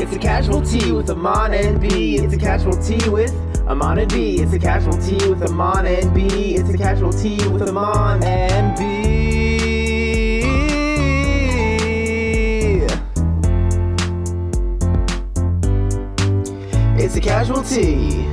It's a casualty with Amon and B. It's a casualty with Amon and B. It's a casualty with Amon and B. It's a casualty with Amon and B. It's a casualty.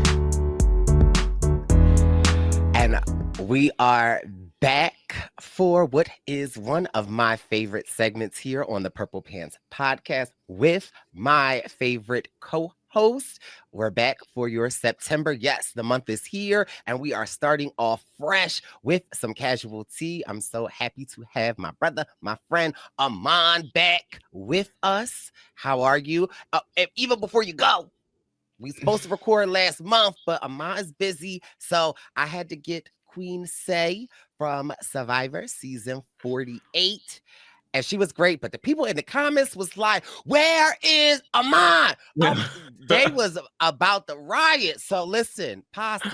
And we are back for what is one of my favorite segments here on the Purple Pants podcast with my favorite co-host. We're back for your September. Yes, the month is here and we are starting off fresh with some casualty. I'm so happy to have my brother, my friend Amon back with us. How are you? And even before you go, we supposed to record last month, but Amon is busy, so I had to get Queen Say from Survivor season 48. And she was great, but the people in the comments was like, where is Amon? They was about the riot. So listen, Posse,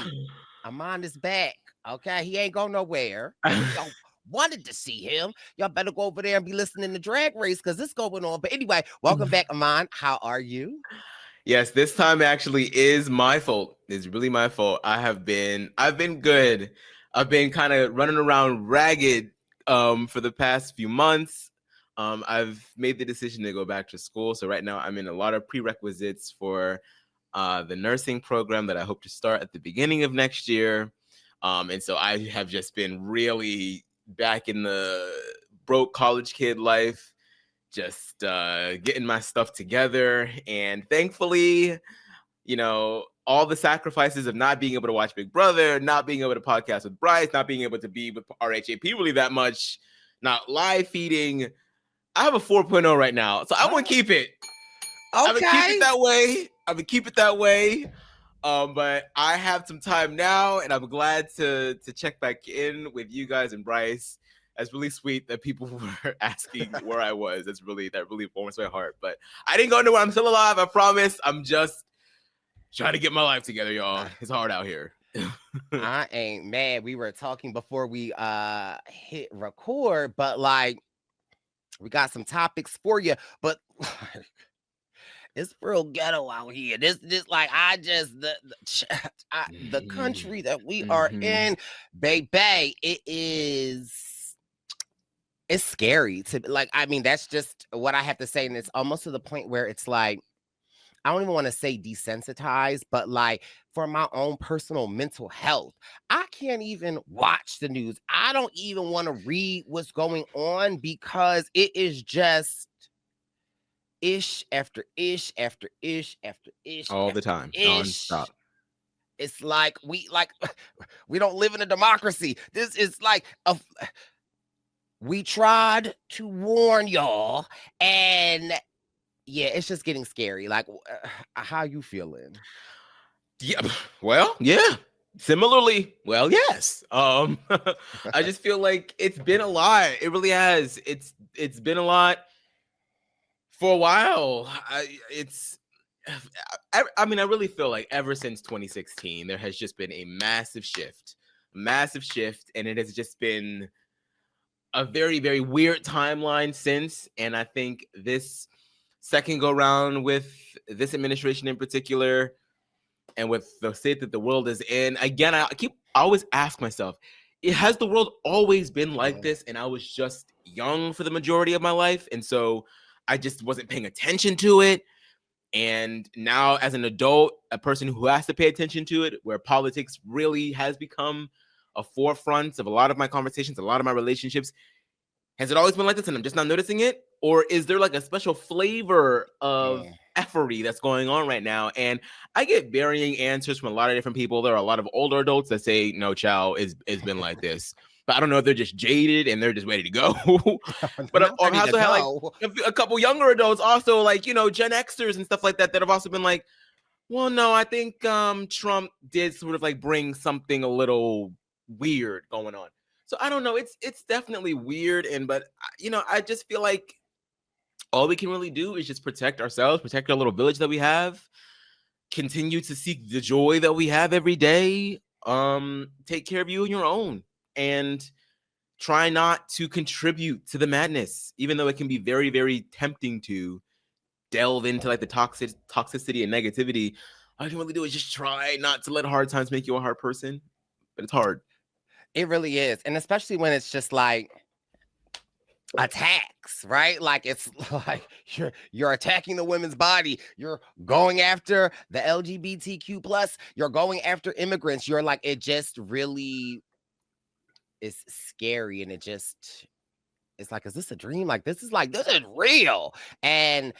Amon is back. Okay, he ain't going nowhere. Y'all wanted to see him. Y'all better go over there and be listening to Drag Race because it's going on. But anyway, welcome back, Amon. How are you? Yes, this time actually is my fault. It's really my fault. I've been good. I've been kind of running around ragged for the past few months. I've made the decision to go back to school. So right now I'm in a lot of prerequisites for the nursing program that I hope to start at the beginning of next year. And so I have just been really back in the broke college kid life. Just getting my stuff together. And thankfully, you know, all the sacrifices of not being able to watch Big Brother, not being able to podcast with Brice, not being able to be with RHAP really that much, not live feeding. I have a 4.0 right now. So I'm going to keep it. Okay. I'm going to keep it that way. But I have some time now, and I'm glad to check back in with you guys and Brice. That's really sweet that people were asking where I was. That really warms my heart. But I didn't go nowhere. I'm still alive. I promise. I'm just trying to get my life together, y'all. It's hard out here. I ain't mad. We were talking before we hit record, but like we got some topics for you. But it's real ghetto out here. This like the country that we are in, baby. It's scary to like, I mean, that's just what I have to say. And it's almost to the point where it's like, I don't even want to say desensitized, but like for my own personal mental health, I can't even watch the news. I don't even want to read what's going on because it is just ish after ish after ish after ish. All the time. Non-stop. It's like we don't live in a democracy. This is like we tried to warn y'all, and yeah, it's just getting scary. Like, how you feeling? Yeah, well, yeah. Similarly, well, yes. I just feel like it's been a lot. It really has. It's been a lot for a while. I mean, I really feel like ever since 2016, there has just been a massive shift, and it has just been a very, very weird timeline since. And I think this second go round with this administration in particular, and with the state that the world is in, again, I always ask myself, has the world always been like this? And I was just young for the majority of my life. And so I just wasn't paying attention to it. And now as an adult, a person who has to pay attention to it, where politics really has become a forefront of a lot of my conversations, a lot of my relationships. Has it always been like this and I'm just not noticing it? Or is there like a special flavor of effery that's going on right now? And I get varying answers from a lot of different people. There are a lot of older adults that say, no, child, it's been like this. But I don't know if they're just jaded and they're just ready to go. But I also had like a couple younger adults also, like, you know, Gen Xers and stuff like that have also been like, well, no, I think Trump did sort of like bring something a little weird going on. So I don't know. It's definitely weird. But, you know, I just feel like all we can really do is just protect ourselves, protect our little village that we have, continue to seek the joy that we have every day, take care of you and your own, and try not to contribute to the madness, even though it can be very, very tempting to. delve into like the toxicity and negativity, all you can really do is just try not to let hard times make you a hard person. But it's hard. It really is. And especially when it's just like attacks, right? Like it's like you're attacking the women's body, you're going after the LGBTQ plus, you're going after immigrants. You're like, it just really is scary. And it's like, is this a dream? Like this is real. And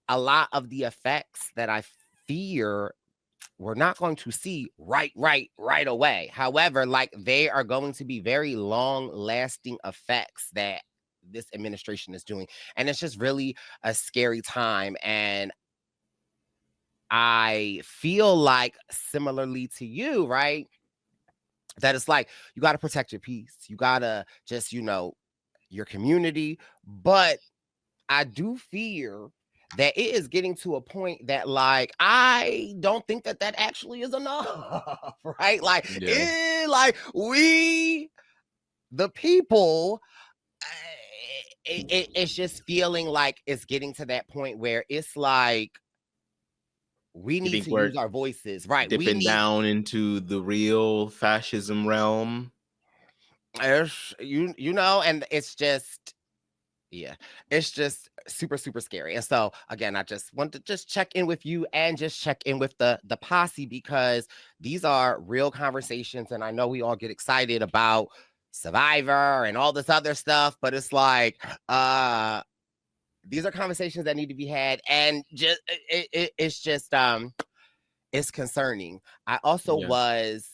a lot of the effects that I fear we're not going to see right away. However, like they are going to be very long lasting effects that this administration is doing. And it's just really a scary time. And I feel like similarly to you, right? That it's like, you got to protect your peace. You got to just, your community. But I do fear that it is getting to a point that like I don't think that actually is enough, right? Like, we, the people, it's just feeling like it's getting to that point where it's like we need to use our voices, right? Dipping down into the real fascism realm. And it's just. Yeah, it's just super scary. And so again, I just want to just check in with you and just check in with the posse, because these are real conversations. And I know we all get excited about Survivor and all this other stuff, but it's like these are conversations that need to be had. And just it's just it's concerning. I also was,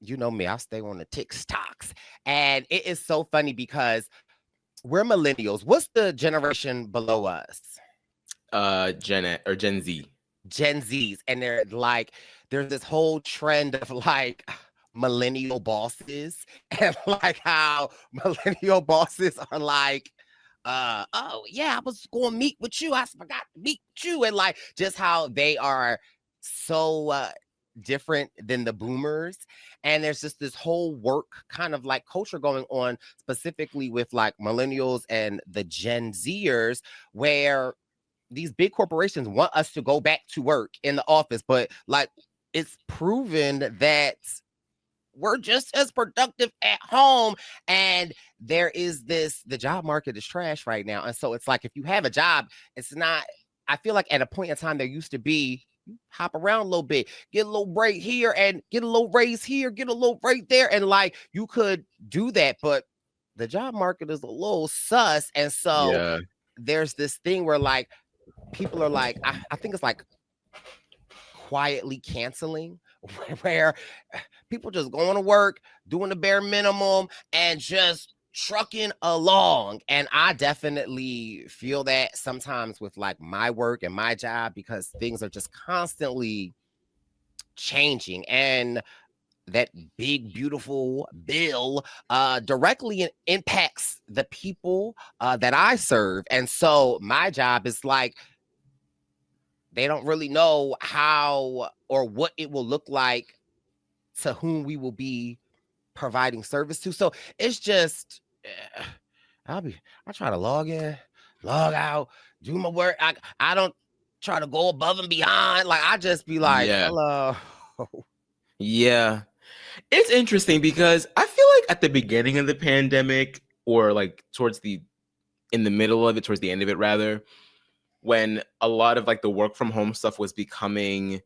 me, I stay on the TikToks, and it is so funny because we're millennials. What's the generation below us? Gen Z. Gen Zs. And they're like, there's this whole trend of like millennial bosses, and like how millennial bosses are like, oh yeah, I was going to meet with you. I forgot to meet with you. And like just how they are so different than the boomers. And there's just this whole work kind of like culture going on, specifically with like millennials and the Gen Zers, where these big corporations want us to go back to work in the office, but like it's proven that we're just as productive at home. And there is the job market is trash right now. And so it's like, if you have a job, it's not, I feel like at a point in time, there used to be, hop around a little bit, get a little break here and get a little raise here, get a little break there. And like, you could do that, but the job market is a little sus. And so there's this thing where like, people are like, I think it's like quietly canceling, where people just going to work, doing the bare minimum and just trucking along. And I definitely feel that sometimes with like my work and my job, because things are just constantly changing. And that big, beautiful bill directly impacts the people that I serve. And so my job is like, they don't really know how or what it will look like to whom we will be providing service to. So it's just, I try to log in, log out, do my work. I don't try to go above and beyond. Like I just be like, hello. Yeah. It's interesting because I feel like at the beginning of the pandemic, or like in the middle of it, towards the end of it rather, when a lot of like the work from home stuff was becoming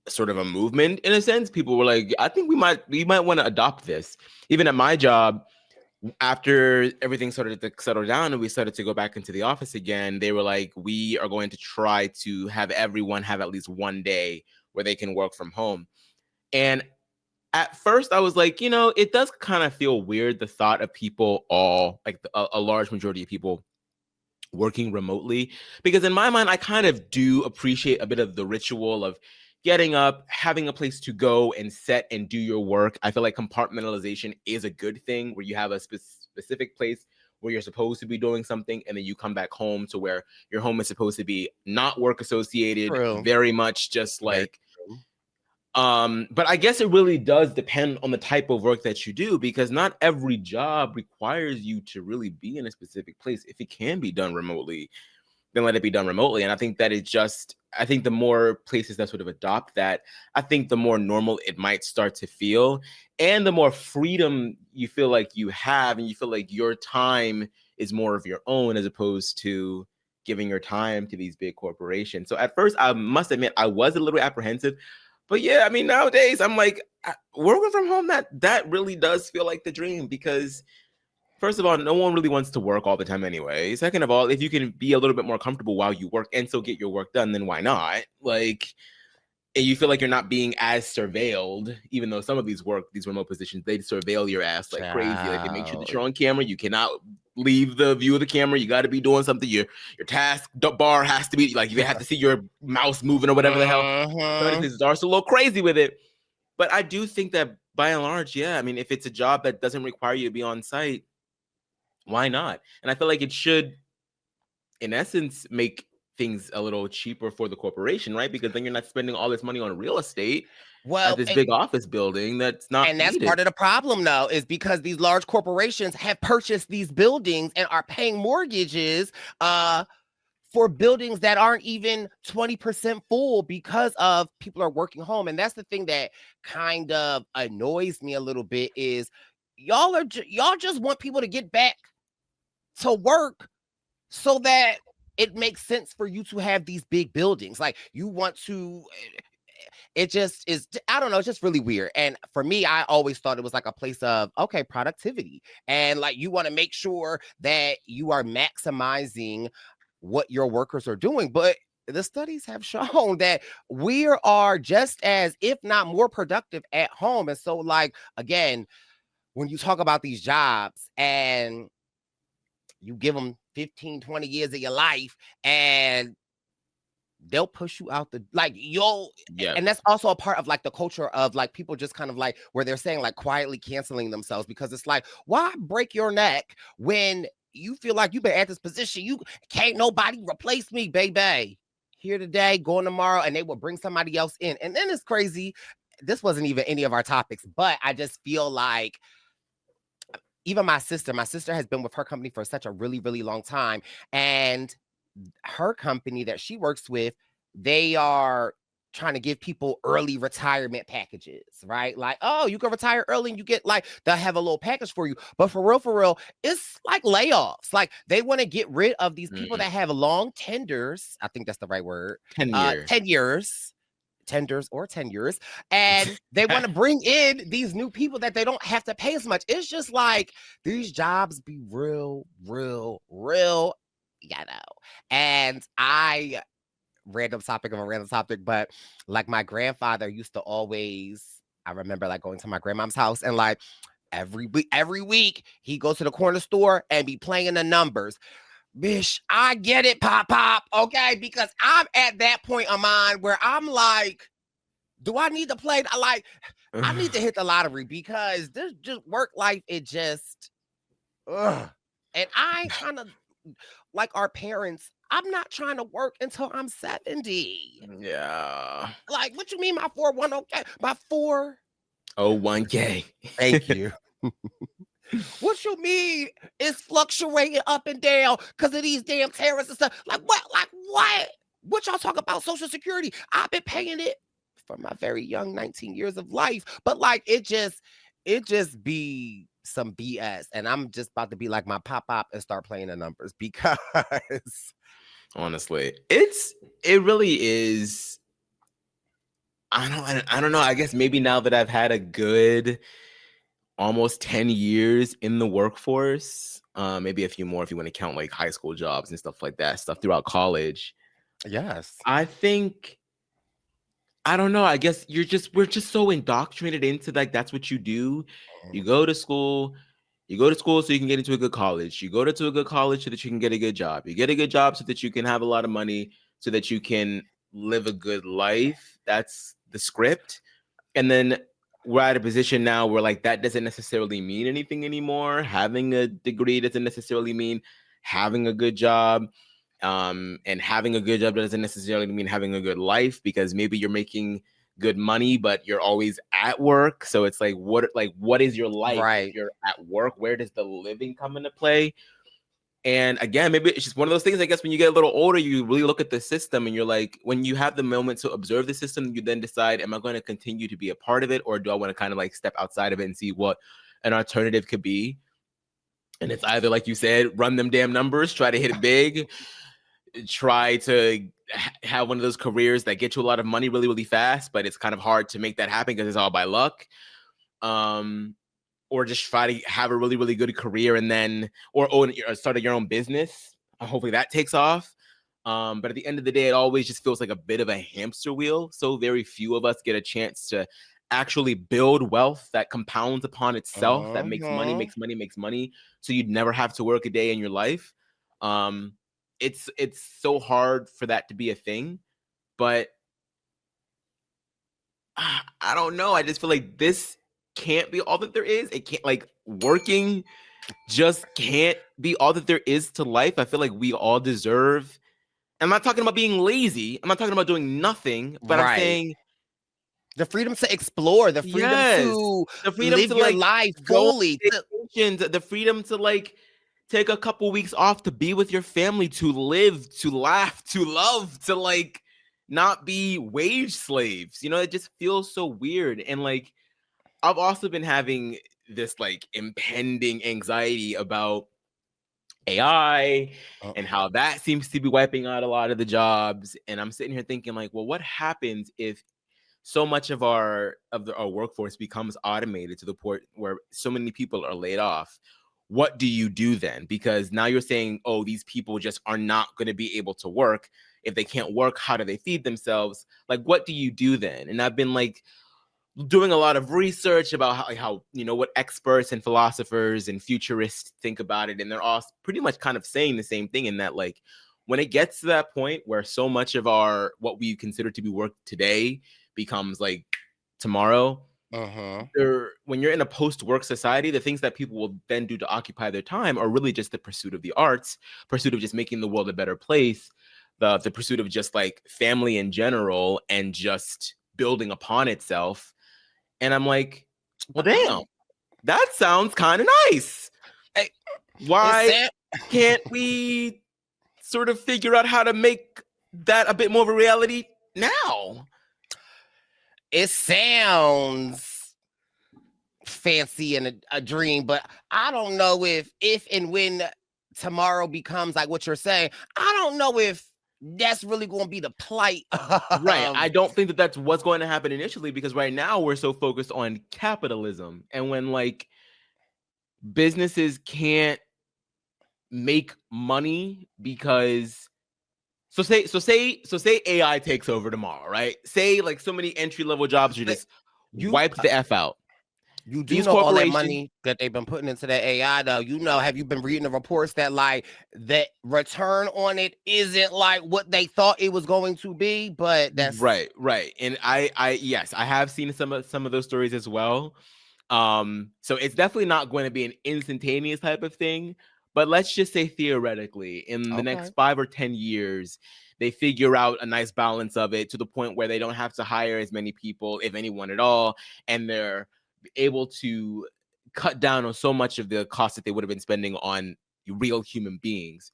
sort of a movement in a sense, people were like, I think we might want to adopt this. Even at my job, after everything started to settle down and we started to go back into the office again, they were like, we are going to try to have everyone have at least one day where they can work from home. And at first I was like, it does kind of feel weird, the thought of people all like a large majority of people working remotely, because in my mind, I kind of do appreciate a bit of the ritual of getting up, having a place to go and set and do your work. I feel like compartmentalization is a good thing, where you have a specific place where you're supposed to be doing something, and then you come back home to where your home is supposed to be not work associated, very much just like, but I guess it really does depend on the type of work that you do, because not every job requires you to really be in a specific place if it can be done remotely. then let it be done remotely. And I think that I think the more places that sort of adopt that, I think the more normal it might start to feel, and the more freedom you feel like you have, and you feel like your time is more of your own as opposed to giving your time to these big corporations. So at first, I must admit, I was a little apprehensive, but yeah, I mean, nowadays I'm like, working from home, that really does feel like the dream, because first of all, no one really wants to work all the time anyway. Second of all, if you can be a little bit more comfortable while you work and still get your work done, then why not? Like, and you feel like you're not being as surveilled, even though some of these remote positions, they surveil your ass like crazy. Like, they make sure that you're on camera. You cannot leave the view of the camera. You got to be doing something. Your task bar has to be like, you have to see your mouse moving or whatever the hell. Some of these places are also a little crazy with it. But I do think that by and large, yeah, I mean, if it's a job that doesn't require you to be on site, why not? And I feel like it should, in essence, make things a little cheaper for the corporation, right? Because then you're not spending all this money on real estate at this big office building that's not and that's needed. part of the problem, though, is because these large corporations have purchased these buildings and are paying mortgages for buildings that aren't even 20% full because of people are working home. And that's the thing that kind of annoys me a little bit is y'all just want people to get back to work so that it makes sense for you to have these big buildings. Like, you want to, it just is, I don't know, it's just really weird. And for me, I always thought it was like a place of, okay, productivity. And like, you want to make sure that you are maximizing what your workers are doing. But the studies have shown that we are just as, if not more productive at home. And so, like, again, when you talk about these jobs and you give them 15, 20 years of your life and they'll push you out and that's also a part of like the culture of like people just kind of like where they're saying like quietly canceling themselves, because it's like, why break your neck when you feel like you've been at this position? You can't nobody replace me, baby. Here today, going tomorrow, and they will bring somebody else in. And then it's crazy. This wasn't even any of our topics, but I just feel like even my sister has been with her company for such a really, really long time. And her company that she works with, they are trying to give people early retirement packages, right? Like, oh, you can retire early and you get like, they'll have a little package for you. But for real, it's like layoffs. Like, they want to get rid of these people that have long tenders. I think that's the right word. 10 years. Tenders or tenures, and they want to bring in these new people that they don't have to pay as much. It's just like these jobs be real, and random topic, but like my grandfather used to always, I remember like going to my grandmom's house and like every week he goes to the corner store and be playing the numbers. Bish, I get it, pop, okay? Because I'm at that point of mine where I'm like, do I need to play? I need to hit the lottery, because this just work life, it just, and I kind of, like our parents, I'm not trying to work until I'm 70. Yeah. Like, what you mean my 401k? My 401k. Thank you. What you mean it's fluctuating up and down because of these damn tariffs and stuff? Like what? What y'all talk about Social Security? I've been paying it for my very young 19 years of life. But like, it just be some BS. And I'm just about to be like my pop and start playing the numbers, because honestly, it really is. I don't know. I guess maybe now that I've had a good almost 10 years in the workforce, maybe a few more if you want to count like high school jobs and stuff like that, stuff throughout college. Yes. I think, I don't know, I guess we're just so indoctrinated into like, that's what you do. You go to school so you can get into a good college. You go to a good college so that you can get a good job. You get a good job so that you can have a lot of money, so that you can live a good life. That's the script. And then we're at a position now where like that doesn't necessarily mean anything anymore. Having a degree doesn't necessarily mean having a good job. And having a good job doesn't necessarily mean having a good life, because maybe you're making good money, but you're always at work. So it's like, what is your life? Right. If you're at work, where does the living come into play? And again, maybe it's just one of those things, I guess, when you get a little older, you really look at the system and you're like, when you have the moment to observe the system, you then decide, am I going to continue to be a part of it? Or do I want to kind of like step outside of it and see what an alternative could be? And it's either, like you said, run them damn numbers, try to hit it big, try to have one of those careers that get you a lot of money really, really fast, but it's kind of hard to make that happen because it's all by luck. Or just try to have a really, really good career and then, or start your own business. Hopefully that takes off. But at the end of the day, it always just feels like a bit of a hamster wheel. So very few of us get a chance to actually build wealth that compounds upon itself, that makes money, makes money, makes money. So you'd never have to work a day in your life. It's so hard for that to be a thing, but I don't know. I just feel like this can't be all that there is. It can't, like, working just can't be all that there is to life. I feel like we all deserve. I'm not talking about being lazy. I'm not talking about doing nothing, but I'm saying the freedom to explore, the freedom to live your life fully, the freedom to like take a couple weeks off to be with your family, to live, to laugh, to love, to like not be wage slaves. You know, it just feels so weird. And like, I've also been having this like impending anxiety about AI and how that seems to be wiping out a lot of the jobs. And I'm sitting here thinking like, well, what happens if so much of our workforce becomes automated to the point where so many people are laid off? What do you do then? Because now you're saying, oh, these people just are not going to be able to work. If they can't work, how do they feed themselves? Like, what do you do then? And I've been like doing a lot of research about how you know, what experts and philosophers and futurists think about it. And they're all pretty much kind of saying the same thing, in that like, when it gets to that point where so much of what we consider to be work today becomes like tomorrow, when you're in a post-work society, the things that people will then do to occupy their time are really just the pursuit of the arts, pursuit of just making the world a better place, the pursuit of just like family in general, and just building upon itself. And I'm like, well, damn, that sounds kind of nice. Hey, why can't we sort of figure out how to make that a bit more of a reality now? It sounds fancy and a dream, but I don't know if and when tomorrow becomes like what you're saying, I don't know if that's really going to be the plight. Right. I don't think that that's what's going to happen initially, because right now we're so focused on capitalism. And when like businesses can't make money because say AI takes over tomorrow, right? Say like so many entry-level jobs are just wiped the F out. You do know all that money that they've been putting into that AI, though. You know, have you been reading the reports that like the return on it isn't like what they thought it was going to be? But that's right. And I yes, I have seen some of those stories as well. So it's definitely not going to be an instantaneous type of thing. But let's just say theoretically, in the next 5 or 10 years, they figure out a nice balance of it to the point where they don't have to hire as many people, if anyone at all, and they're able to cut down on so much of the cost that they would have been spending on real human beings.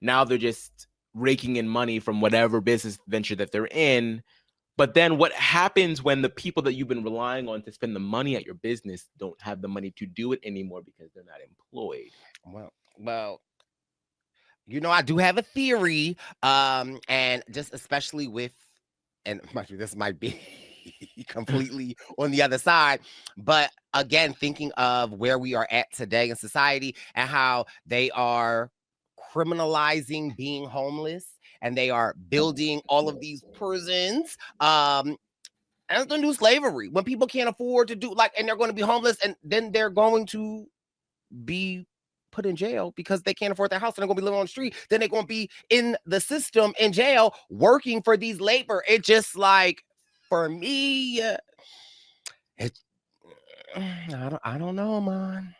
Now they're just raking in money from whatever business venture that they're in. But then what happens when the people that you've been relying on to spend the money at your business don't have the money to do it anymore because they're not employed? Well, you know, I do have a theory, and just especially with, and this might be completely on the other side, but again, thinking of where we are at today in society and how they are criminalizing being homeless and they are building all of these prisons, and the new slavery, when people can't afford to do like, and they're going to be homeless, and then they're going to be put in jail because they can't afford their house and they're going to be living on the street. Then they're going to be in the system in jail working for these labor. It just like, for me, I don't know, man.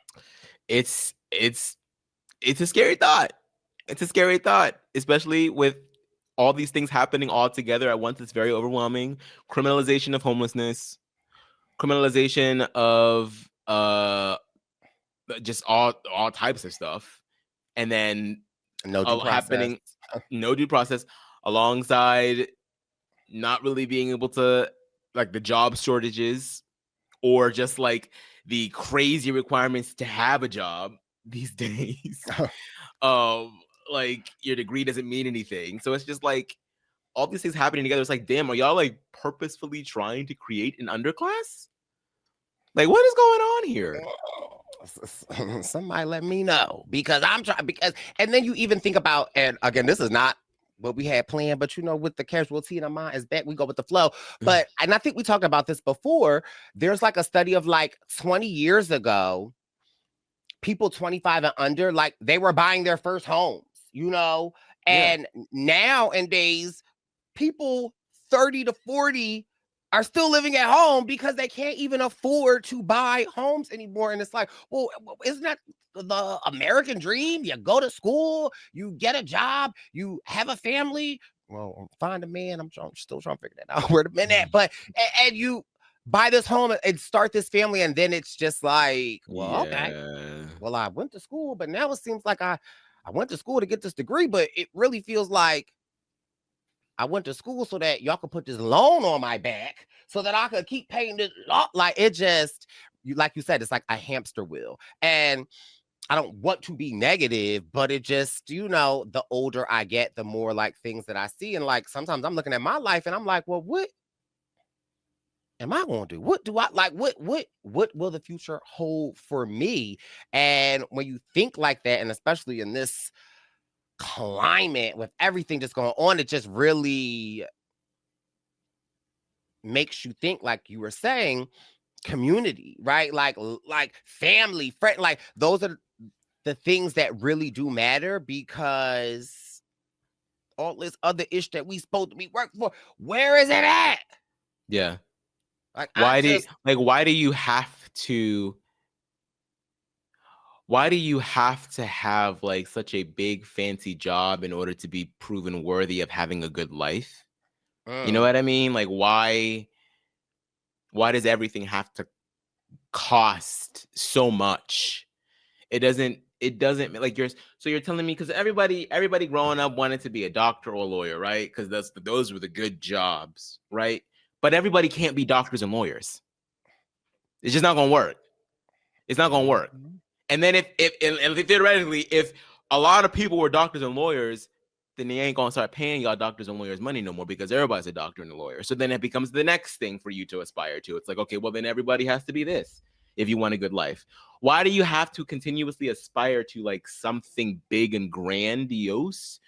It's a scary thought. It's a scary thought, especially with all these things happening all together at once. It's very overwhelming. Criminalization of homelessness, criminalization of just all types of stuff. and then No due process. happening, no due process, alongside not really being able to, like, the job shortages, or just like the crazy requirements to have a job these days. Like, your degree doesn't mean anything. So it's just like all these things happening together. It's like, damn, are y'all like purposefully trying to create an underclass? Like, what is going on here? Somebody let me know, because I'm trying, and then you even think about, and again, this is not what we had planned, but you know, with the casualty in our mind is back, we go with the flow. But, and I think we talked about this before, there's like a study of like 20 years ago, people 25 and under, like they were buying their first homes, you know, and nowadays people 30 to 40 are still living at home because they can't even afford to buy homes anymore. And it's like, well, isn't that the American dream? You go to school, you get a job, you have a family. Well, find a man. I'm still trying to figure that out where the men at. But and you buy this home and start this family, and then it's just like, well, okay. Well, I went to school, but now it seems like I went to school to get this degree, but it really feels like I went to school so that y'all could put this loan on my back so that I could keep paying this. Like, it just, like you said, it's like a hamster wheel. And I don't want to be negative, but it just, you know, the older I get, the more like things that I see. And like, sometimes I'm looking at my life and I'm like, well, what am I going to do? What do I like? What will the future hold for me? And when you think like that, and especially in this climate with everything that's going on, it just really makes you think, like you were saying, community, right? Like family, friend, like those are the things that really do matter, because all this other ish that we supposed to be working for, where is it at? Yeah. Like, why do you have to have like such a big fancy job in order to be proven worthy of having a good life? You know what I mean? Like, why does everything have to cost so much? It doesn't like you're telling me, because everybody growing up wanted to be a doctor or a lawyer, right? Because those were the good jobs, right? But everybody can't be doctors and lawyers. It's just not gonna work. It's not gonna work. And then if theoretically, if a lot of people were doctors and lawyers, then they ain't gonna start paying y'all doctors and lawyers money no more, because everybody's a doctor and a lawyer. So then it becomes the next thing for you to aspire to. It's like, okay, well then everybody has to be this if you want a good life. Why do you have to continuously aspire to like something big and grandiose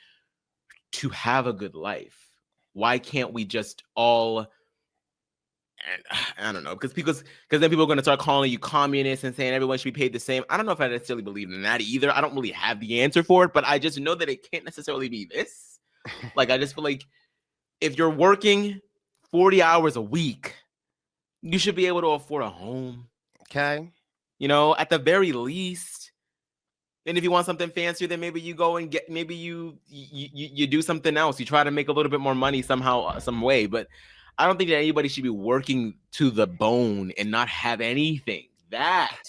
to have a good life? Why can't we just all, I don't know, because then people are going to start calling you communist and saying everyone should be paid the same. I don't know if I necessarily believe in that either. I don't really have the answer for it, but I just know that it can't necessarily be this. Like, I just feel like if you're working 40 hours a week, you should be able to afford a home. Okay. You know, at the very least. And if you want something fancier, then maybe you go and get, maybe you do something else. You try to make a little bit more money somehow, some way. But I don't think that anybody should be working to the bone and not have anything. That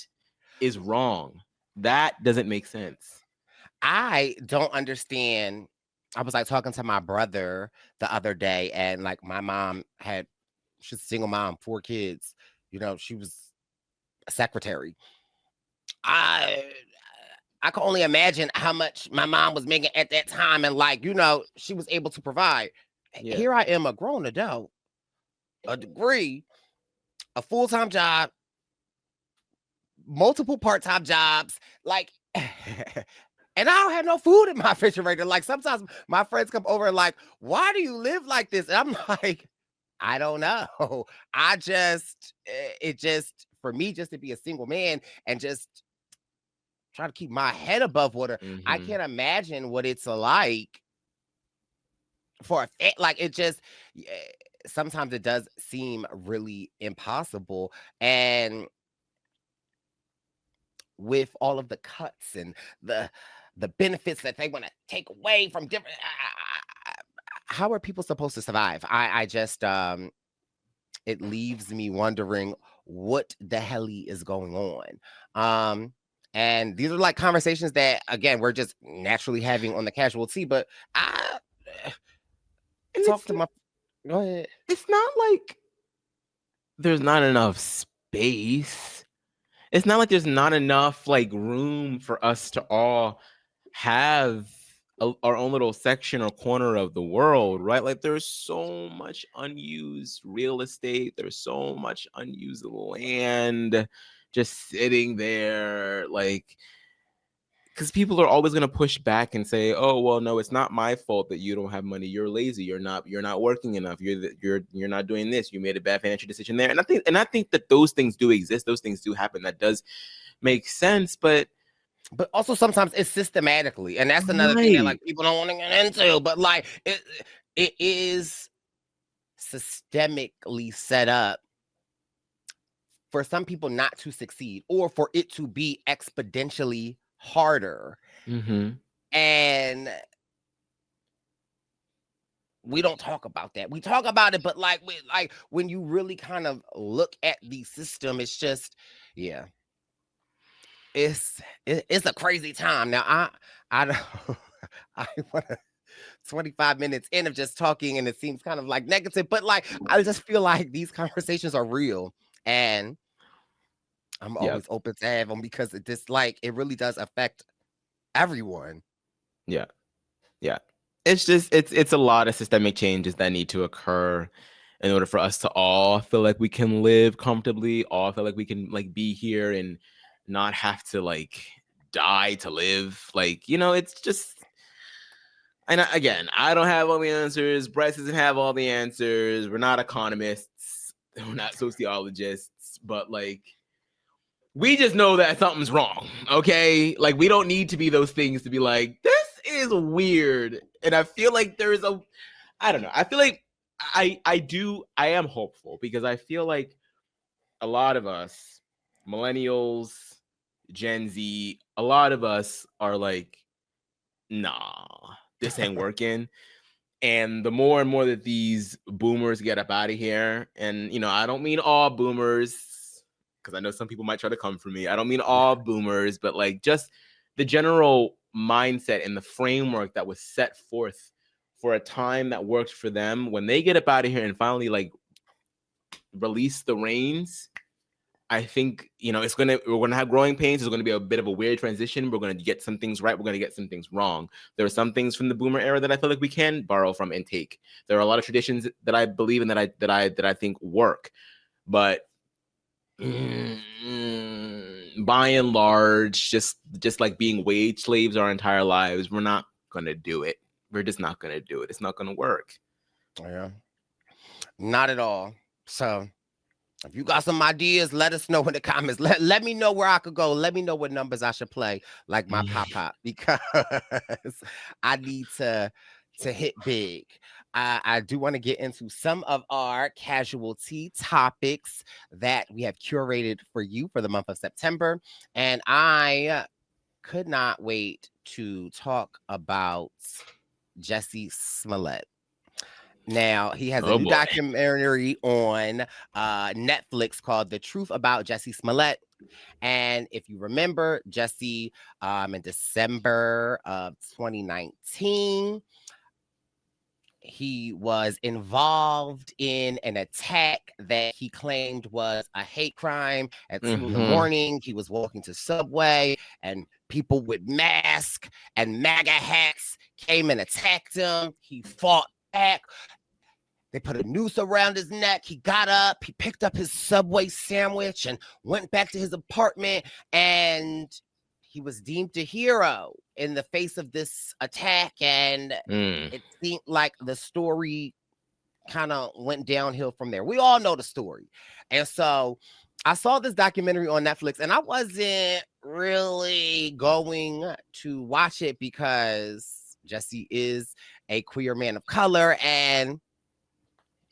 is wrong. That doesn't make sense. I don't understand. I was like talking to my brother the other day, and like my mom she's a single mom, 4 kids. You know, she was a secretary. I can only imagine how much my mom was making at that time, and like, you know, she was able to provide. Yeah. Here I am, a grown adult, a degree, a full-time job, multiple part-time jobs, like, and I don't have no food in my refrigerator. Like, sometimes my friends come over and like, why do you live like this? And I'm like, I don't know. It just, for me, just to be a single man and just try to keep my head above water, I can't imagine what it's like for like, it just, sometimes it does seem really impossible. And with all of the cuts and the benefits that they want to take away from different, how are people supposed to survive? I just, it leaves me wondering what the hell is going on. And these are like conversations that, again, we're just naturally having on the casual tea. But I And talk to my. Go ahead. it's not like there's not enough space. It's not like there's not enough like room for us to all have our own little section or corner of the world, right? Like there's so much unused real estate, there's so much unused land just sitting there, like, because people are always going to push back and say, "Oh, well, no, it's not my fault that you don't have money. You're lazy. You're not working enough. You're not doing this. You made a bad financial decision there." And I think that those things do exist. Those things do happen. That does make sense, but also sometimes it's systematically, and that's another thing that like people don't want to get into. But like it is systemically set up for some people not to succeed, or for it to be exponentially harder. And we don't talk about that. We talk about it, but like when you really kind of look at the system, it's just, yeah, it's a crazy time. Now I don't I want to 25 minutes in of just talking, and it seems kind of like negative, but like I just feel like these conversations are real, and I'm always open to have them, because it just like it really does affect everyone. Yeah. It's just it's a lot of systemic changes that need to occur in order for us to all feel like we can live comfortably, all feel like we can like be here and not have to like die to live. Like, you know, it's just, and again, I don't have all the answers. Brice doesn't have all the answers. We're not economists. We're not sociologists, but like, we just know that something's wrong, okay? Like, we don't need to be those things to be like, this is weird. And I feel like there is I don't know. I feel like I am hopeful, because I feel like a lot of us, millennials, Gen Z, a lot of us are like, nah, this ain't working. And the more and more that these boomers get up out of here, and, you know, I don't mean all boomers, because I know some people might try to come for me. I don't mean all boomers, but like just the general mindset and the framework that was set forth for a time that worked for them. When they get up out of here and finally like release the reins, I think, you know, we're gonna have growing pains. It's gonna be a bit of a weird transition. We're gonna get some things right. We're gonna get some things wrong. There are some things from the boomer era that I feel like we can borrow from and take. There are a lot of traditions that I believe in, that I think work, but by and large, just like being wage slaves our entire lives, we're not gonna do it. We're just not gonna do it. It's not gonna work. Yeah, not at all. So if you got some ideas, let us know in the comments. Let me know where I could go. Let me know what numbers I should play, like my pop, because I need to hit big. I do want to get into some of our casualty topics that we have curated for you for the month of September. And I could not wait to talk about Jussie Smollett. Now, he has a new documentary on Netflix called The Truth About Jussie Smollett. And if you remember, Jussie, in December of 2019, he was involved in an attack that he claimed was a hate crime. At 2 in the morning, he was walking to Subway, and people with masks and MAGA hats came and attacked him. He fought back. They put a noose around his neck. He got up, he picked up his Subway sandwich and went back to his apartment, and he was deemed a hero in the face of this attack. And it seemed like the story kind of went downhill from there. We all know the story. And so I saw this documentary on Netflix, and I wasn't really going to watch it because Jussie is a queer man of color, and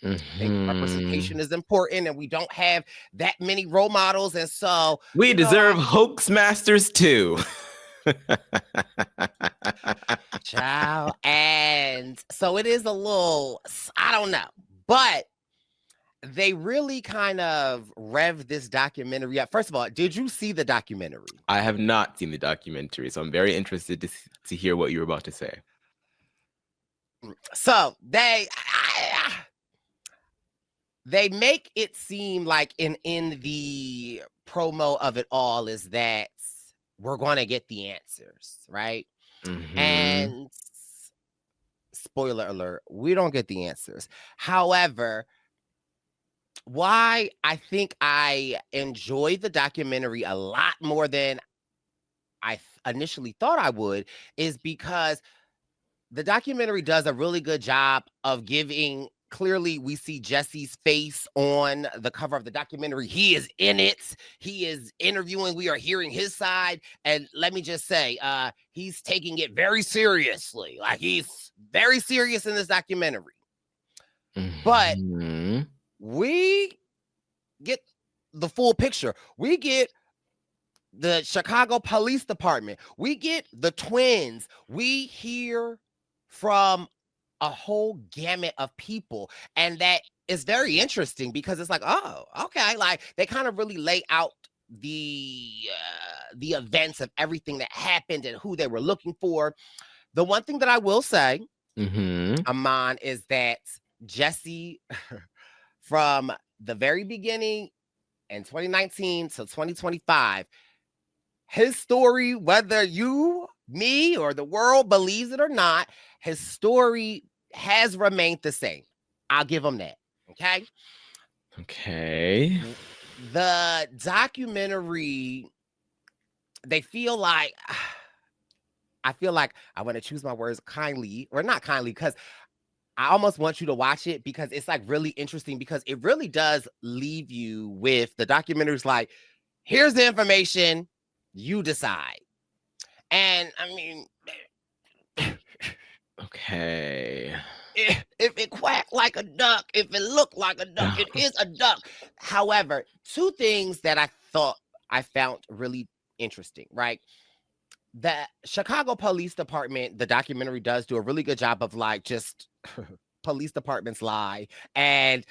I think representation is important, and we don't have that many role models, and so we deserve hoax masters too. Child, and so it is a little, I don't know, but they really kind of rev this documentary up. First of all, did you see the documentary? I have not seen the documentary, so I'm very interested to hear what you were about to say. So they make it seem like in the promo of it all is that we're going to get the answers, right? Mhm. And spoiler alert, we don't get the answers. However, why I think I enjoyed the documentary a lot more than I initially thought I would is because the documentary does a really good job of giving. Clearly, we see Jussie's face on the cover of the documentary. He is in it. He is interviewing. We are hearing his side. And let me just say, he's taking it very seriously. Like, he's very serious in this documentary. But Mhm. we get the full picture. We get the Chicago Police Department. We get the twins. We hear from a whole gamut of people. And that is very interesting because it's like, oh, okay. Like, they kind of really lay out the events of everything that happened and who they were looking for. The one thing that I will say, Mhm. Amon, is that Jussie, from the very beginning in 2019 to 2025, his story, whether you, me, or the world believes it or not, his story has remained the same. I'll give him that. Okay. Okay. The documentary, they feel like, I feel like I want to choose my words kindly, or not kindly, because I almost want you to watch it because it's like really interesting because it really does leave you with the documentary's like, here's the information, you decide. And I mean, Okay. if it quacked like a duck, if it looked like a duck, it is a duck. However, two things that I thought I found really interesting, right? The Chicago Police Department, the documentary does do a really good job of like just police departments lie and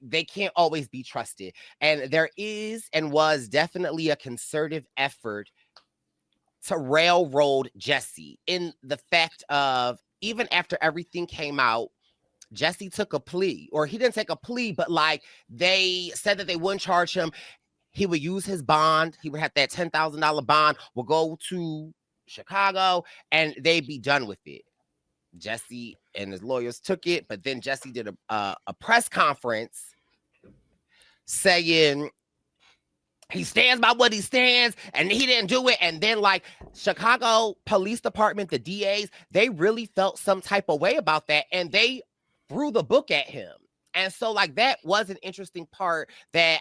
they can't always be trusted. And there is and was definitely a concerted effort to railroad Jussie in the fact of even after everything came out, Jussie took a plea, or he didn't take a plea, but like they said that they wouldn't charge him. He would use his bond. He would have that $10,000 bond, will go to Chicago and they'd be done with it. Jussie and his lawyers took it, but then Jussie did a press conference saying he stands by what he stands and he didn't do it. And then like Chicago Police Department, the DAs, they really felt some type of way about that. And they threw the book at him. And so like that was an interesting part that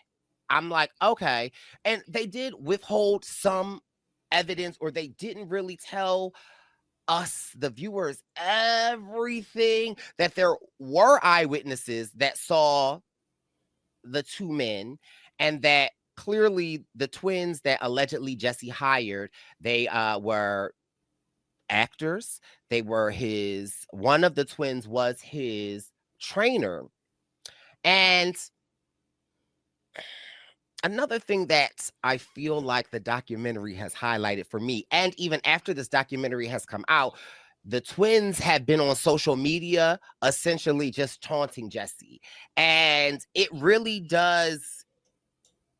I'm like, okay. And they did withhold some evidence, or they didn't really tell us, the viewers, everything, that there were eyewitnesses that saw the two men, and that clearly the twins that allegedly Jussie hired, they were actors. They were one of the twins was his trainer. And another thing that I feel like the documentary has highlighted for me, and even after this documentary has come out, the twins have been on social media essentially just taunting Jussie. And it really does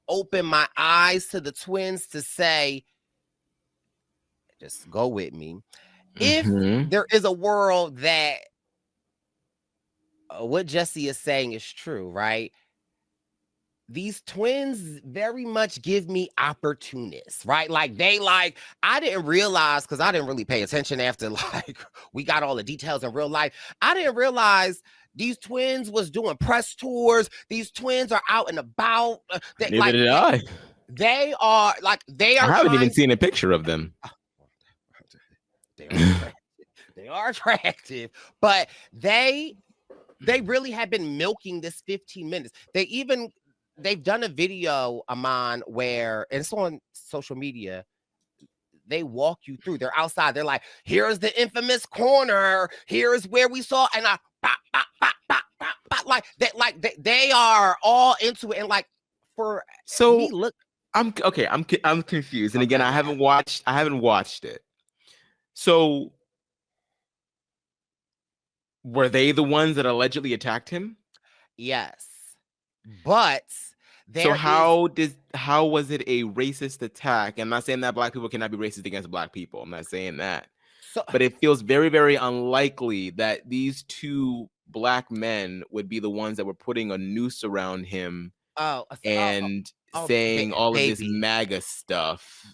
open my eyes to the twins to say, just go with me. If there is a world that what Jussie is saying is true, right? These twins very much give me opportunists, right? Like I didn't realize, because I didn't really pay attention after like we got all the details in real life. I didn't realize these twins was doing press tours. These twins are out and about. Neither did I. They are. I haven't even seen a picture of them. They are attractive, but they really have been milking this 15 minutes. They've done a video, Amon, where it's on social media. They walk you through. They're outside. They're like, here's the infamous corner. Here's where we saw. And they are all into it, and like for So me, look. I'm confused, and again, Okay, I haven't watched it. So were they the ones that allegedly attacked him? yes, but So there is. how was it a racist attack? I'm not saying that black people cannot be racist against black people. I'm not saying that. So, But it feels very, very unlikely that these two black men would be the ones that were putting a noose around him oh, and oh, saying all of this baby. MAGA stuff.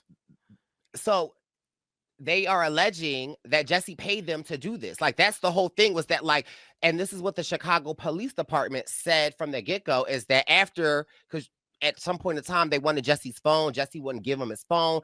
So they are alleging that Jussie paid them to do this. Like, that's the whole thing, was that, like, and this is what the Chicago Police Department said from the get-go, is that after, because at some point in time they wanted Jussie's phone, Jussie wouldn't give him his phone.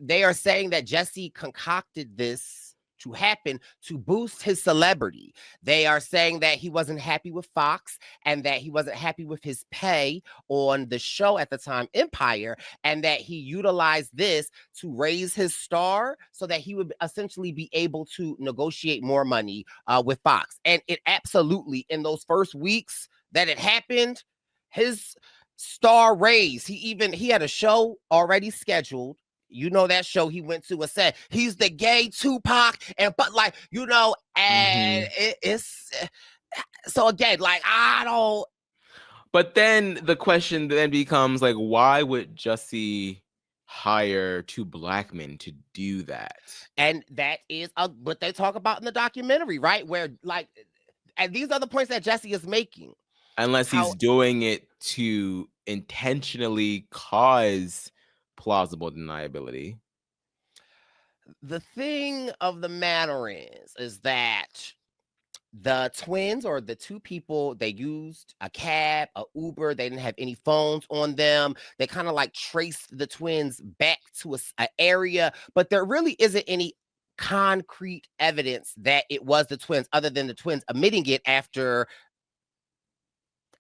They are saying that Jussie concocted this to happen to boost his celebrity. They are saying that he wasn't happy with Fox, and that he wasn't happy with his pay on the show at the time, Empire, and that he utilized this to raise his star so that he would essentially be able to negotiate more money with Fox. And it absolutely, in those first weeks that it happened, his star raised. He had a show already scheduled. You know, that show he went to was said he's the gay Tupac, and but like, you know, and it's so again, like, I don't. But then the question then becomes like, why would Jussie hire two black men to do that? And that is what they talk about in the documentary, right? Where, like, and these are the points that Jussie is making. Unless he's doing it to intentionally cause plausible deniability. The thing of the matter is that the twins, or the two people, they used a cab, a Uber. They didn't have any phones on them. They kind of like traced the twins back to an area, but there really isn't any concrete evidence that it was the twins, other than the twins admitting it after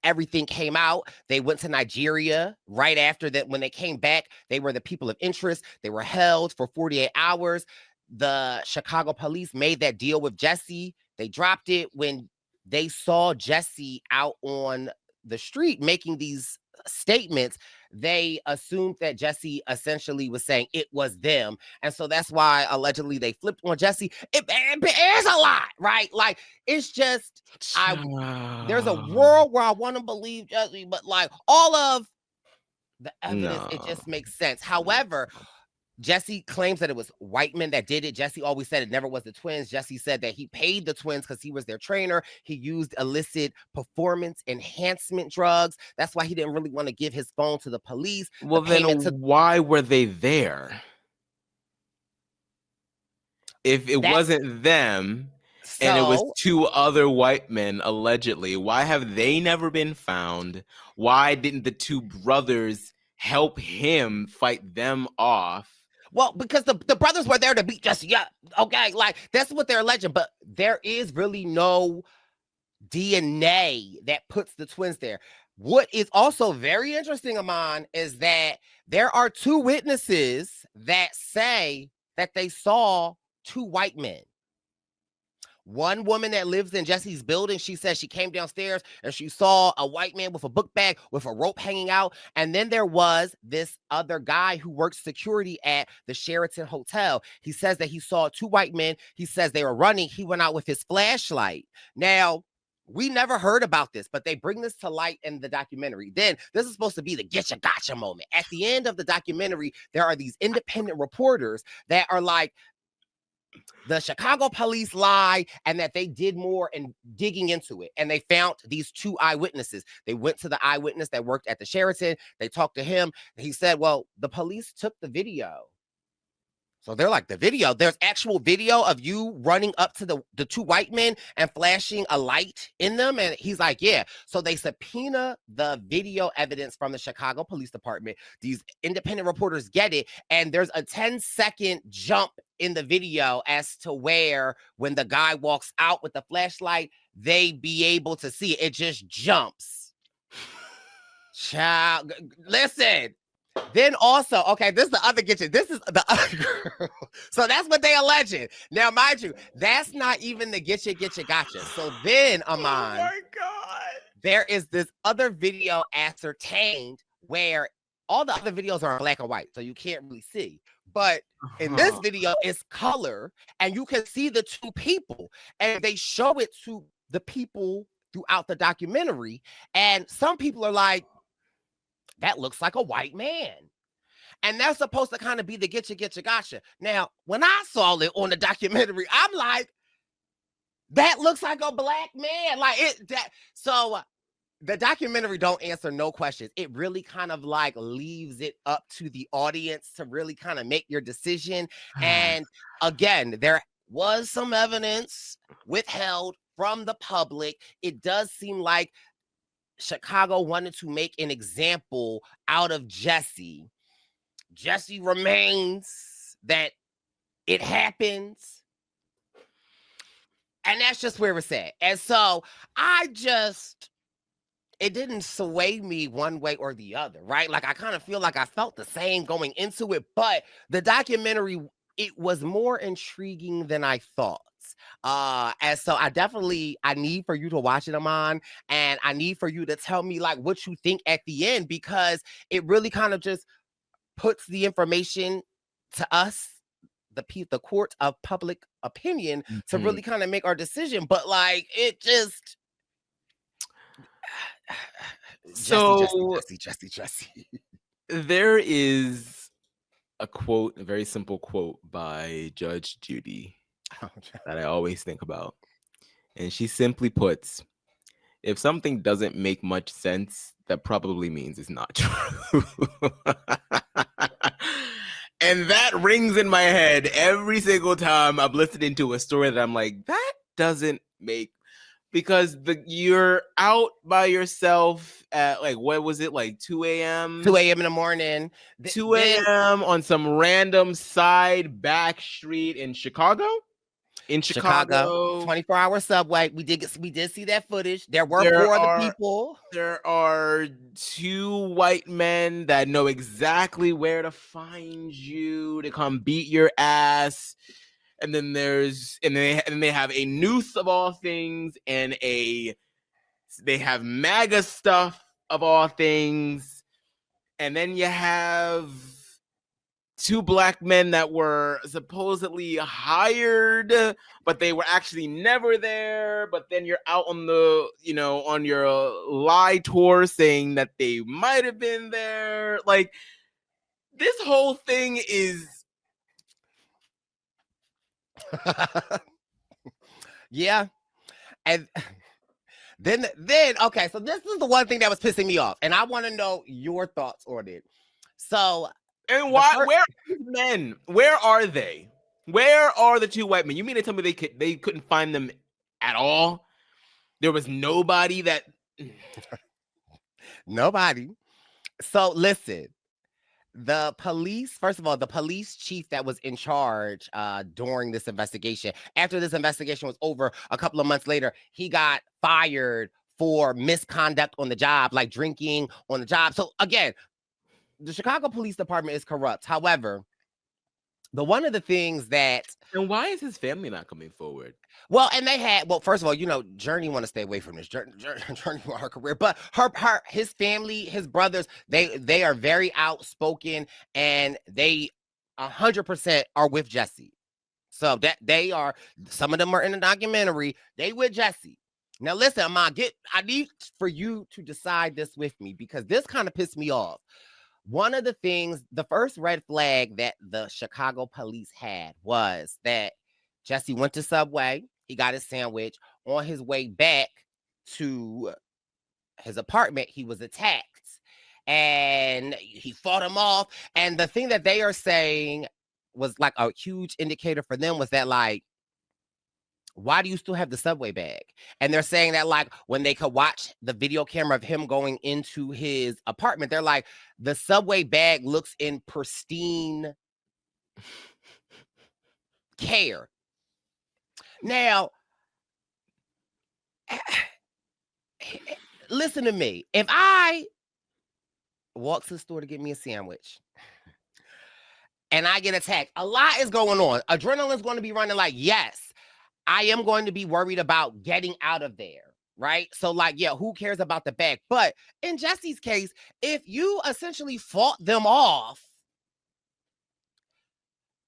everything came out. They went to Nigeria right after that. When they came back, they were the people of interest. They were held for 48 hours. The Chicago police made that deal with Jussie. They dropped it when they saw Jussie out on the street making these statements. They assumed that Jussie essentially was saying it was them. And so that's why allegedly they flipped on Jussie. It is a lot, right? Like, it's just, there's a world where I want to believe Jussie, but like, all of the evidence, it just makes sense. However, Jussie claims that it was white men that did it. Jussie always said it never was the twins. Jussie said that he paid the twins because he was their trainer. He used illicit performance enhancement drugs. That's why he didn't really want to give his phone to the police. Well, then why were they there? If it wasn't them, and it was two other white men, allegedly, why have they never been found? Why didn't the two brothers help him fight them off? Well, because the brothers were there to beat Jussie up. Okay, like, that's what they're alleging, but there is really no DNA that puts the twins there. What is also very interesting, Amon, is that there are two witnesses that say that they saw two white men. One woman that lives in Jussie's building, she says she came downstairs and she saw a white man with a book bag with a rope hanging out. And then there was this other guy who works security at the Sheraton Hotel. He says that he saw two white men. He says they were running. He went out with his flashlight. Now, we never heard about this, but they bring this to light in the documentary. Then this is supposed to be the get ya gotcha moment. At the end of the documentary, there are these independent reporters that are like, the Chicago police lie, and that they did more in digging into it. And they found these two eyewitnesses. They went to the eyewitness that worked at the Sheraton. They talked to him. He said, well, the police took the video. So they're like, the video, there's actual video of you running up to the two white men and flashing a light in them. And he's like, yeah. So they subpoena the video evidence from the Chicago Police Department. These independent reporters get it. And there's a 10-second jump in the video as to where, when the guy walks out with the flashlight, they be able to see it. It just jumps. Child, listen. Then also, okay, this is the other get you. This is the other girl. So that's what they alleging. Now, mind you, that's not even the get you, gotcha. So then, Amon, oh my God, there is this other video ascertained where all the other videos are in black and white, so you can't really see. But in this video, it's color, and you can see the two people, and they show it to the people throughout the documentary. And some people are like, that looks like a white man. And that's supposed to kind of be the get you, gotcha. Now, when I saw it on the documentary, I'm like, that looks like a black man. Like it that so the documentary don't answer no questions. It really kind of like leaves it up to the audience to really kind of make your decision. And again, there was some evidence withheld from the public. It does seem like Chicago wanted to make an example out of Jussie. Jussie remains that it happens. And that's just where it's at. And so it didn't sway me one way or the other, right? Like I kind of feel like I felt the same going into it, but the documentary, it was more intriguing than I thought. And so I need for you to watch it, Amon, and I need for you to tell me like what you think at the end, because it really kind of just puts the information to us, the court of public opinion, to really kind of make our decision. But like it just Jussie. There is a quote, a very simple quote by Judge Judy that I always think about. And she simply puts, if something doesn't make much sense, that probably means it's not true. And that rings in my head every single time I'm listening to a story that I'm like, that doesn't make, because you're out by yourself at like, what was it, like 2 a.m.? 2 a.m. in the morning. 2 a.m. on some random side back street in Chicago? In Chicago, 24-hour subway. We did see that footage. There were four other people. There are two white men that know exactly where to find you to come beat your ass. And then they have a noose of all things, and they have MAGA stuff of all things. And then you have two black men that were supposedly hired, but they were actually never there. But then you're out on on your lie tour saying that they might have been there. Like, this whole thing is yeah. And then okay, so this is the one thing that was pissing me off, and I want to know your thoughts on it. So, and why? Where are these men? Where are they? Where are the two white men? You mean to tell me they couldn't find them at all? There was nobody that nobody. So listen, the police, first of all, the police chief that was in charge during this investigation, after this investigation was over a couple of months later, he got fired for misconduct on the job, like drinking on the job. So again, the Chicago Police Department is corrupt. However, one of the things that... And why is his family not coming forward? Well, and first of all, Journey want to stay away from this. Journey want her career, but his family, his brothers, they are very outspoken, and they 100% are with Jussie. So that they are, some of them are in the documentary. They with Jussie. Now listen, I need for you to decide this with me, because this kind of pissed me off. One of the things, the first red flag that the Chicago police had was that Jussie went to Subway. He got his sandwich. On his way back to his apartment, he was attacked, and he fought him off. And the thing that they are saying was like a huge indicator for them was that, like, why do you still have the Subway bag? And they're saying that, like, when they could watch the video camera of him going into his apartment, they're like, the Subway bag looks in pristine care. Now, listen to me. If I walk to the store to get me a sandwich and I get attacked, a lot is going on. Adrenaline's going to be running. Like, yes, I am going to be worried about getting out of there, right? So like, yeah, who cares about the bag? But in Jussie's case, if you essentially fought them off,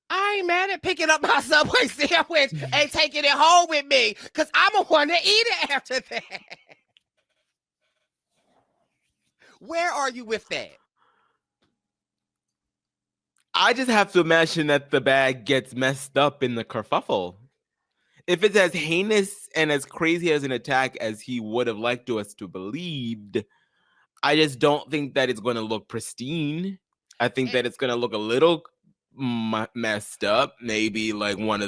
I ain't mad at picking up my Subway sandwich and taking it home with me, because I'm a one to eat it after that. Where are you with that? I just have to imagine that the bag gets messed up in the kerfuffle. If it's as heinous and as crazy as an attack as he would have liked us to believed, I just don't think that it's going to look pristine. I think that it's going to look a little messed up. Maybe like one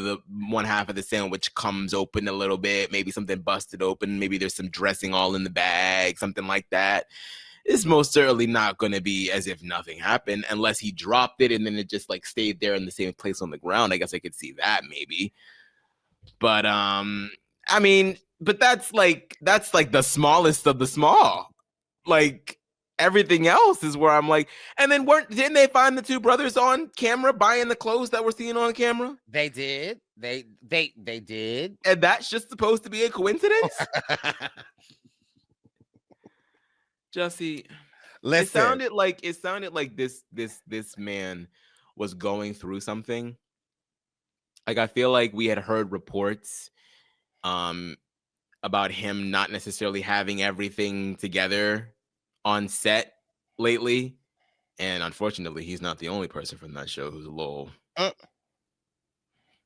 half of the sandwich comes open a little bit. Maybe something busted open. Maybe there's some dressing all in the bag, something like that. It's most certainly not going to be as if nothing happened, unless he dropped it and then it just like stayed there in the same place on the ground. I guess I could see that maybe. But I mean, but that's like the smallest of the small. Like everything else is where I'm like, and then didn't they find the two brothers on camera buying the clothes that we're seeing on camera? They did. They did. And that's just supposed to be a coincidence? Jussie, listen. It sounded like this man was going through something. Like I feel like we had heard reports about him not necessarily having everything together on set lately. And unfortunately, he's not the only person from that show who's a little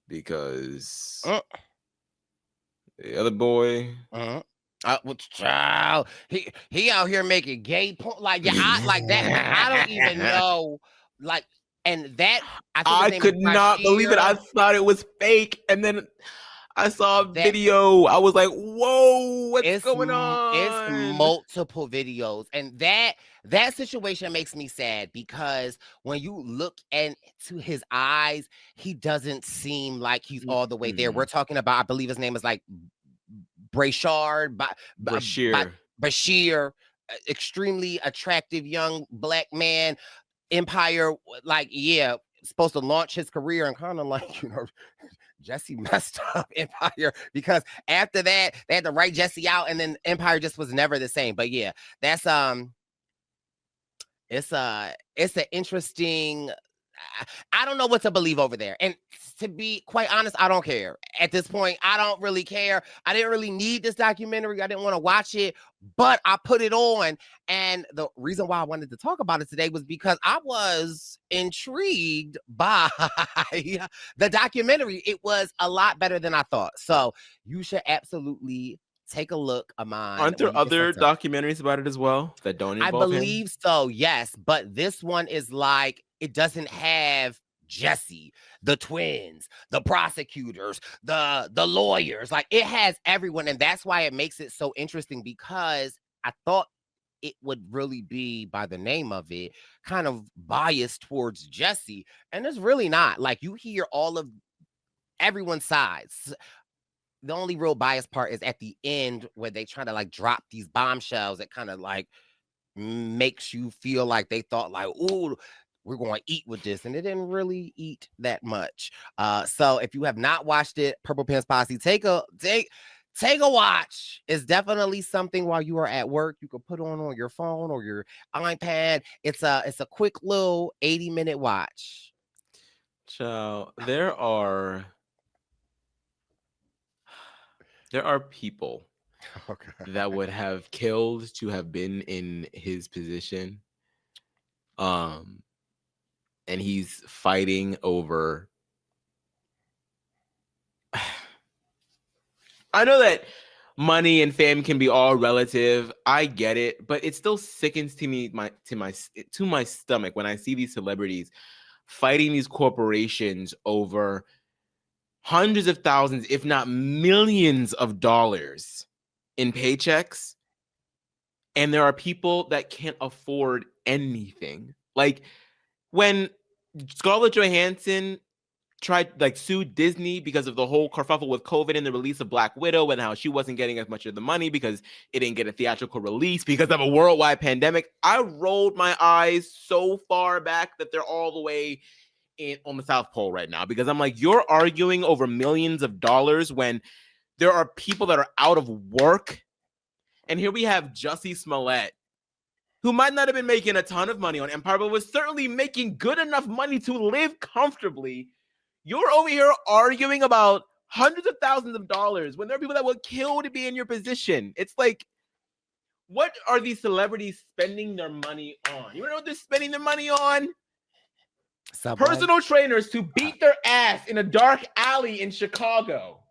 because the other boy. Child, he out here making gay like like that. I don't even know, like, and that I could not believe it. I thought it was fake, and then I saw a video. I was like, "Whoa, what's going on?" It's multiple videos, and that situation makes me sad, because when you look into his eyes, he doesn't seem like he's all the way there. We're talking about, I believe his name is like Bashir, extremely attractive young black man. Empire, like, yeah, supposed to launch his career, and kind of like, you know, Jussie messed up Empire, because after that they had to write Jussie out, and then Empire just was never the same. But yeah, that's it's an interesting. I don't know what to believe over there. And to be quite honest, I don't care. At this point, I don't really care. I didn't really need this documentary. I didn't want to watch it, but I put it on. And the reason why I wanted to talk about it today was because I was intrigued by the documentary. It was a lot better than I thought. So you should absolutely take a look of mine. Aren't there other documentaries about it as well that don't involve him? I believe so, yes. But this one is like, it doesn't have Jussie, the twins, the prosecutors, the lawyers. Like, it has everyone. And that's why it makes it so interesting, because I thought it would really be, by the name of it, kind of biased towards Jussie. And it's really not. Like, you hear all of everyone's sides. The only real biased part is at the end, where they try to like drop these bombshells that kind of like makes you feel like they thought like, ooh, we're going to eat with this. And it didn't really eat that much. So if you have not watched it, Purple Pants Posse, take a watch. It's definitely something while you are at work, you can put on your phone or your iPad. It's a quick little 80-minute watch. So there are people that would have killed to have been in his position. And he's fighting over. I know that money and fame can be all relative. I get it, but it still sickens to me to my stomach when I see these celebrities fighting these corporations over hundreds of thousands, if not millions of dollars in paychecks. And there are people that can't afford anything. Like when Scarlett Johansson sued Disney because of the whole kerfuffle with COVID and the release of Black Widow, and how she wasn't getting as much of the money because it didn't get a theatrical release because of a worldwide pandemic. I rolled my eyes so far back that they're all the way on the South Pole right now, because I'm like, you're arguing over millions of dollars when there are people that are out of work And here we have Jussie Smollett, who might not have been making a ton of money on Empire, but was certainly making good enough money to live comfortably. You're over here arguing about hundreds of thousands of dollars when there are people that would kill to be in your position. It's like, what are these celebrities spending their money on? You know what they're spending their money on? Subway. Personal trainers to beat their ass in a dark alley in Chicago.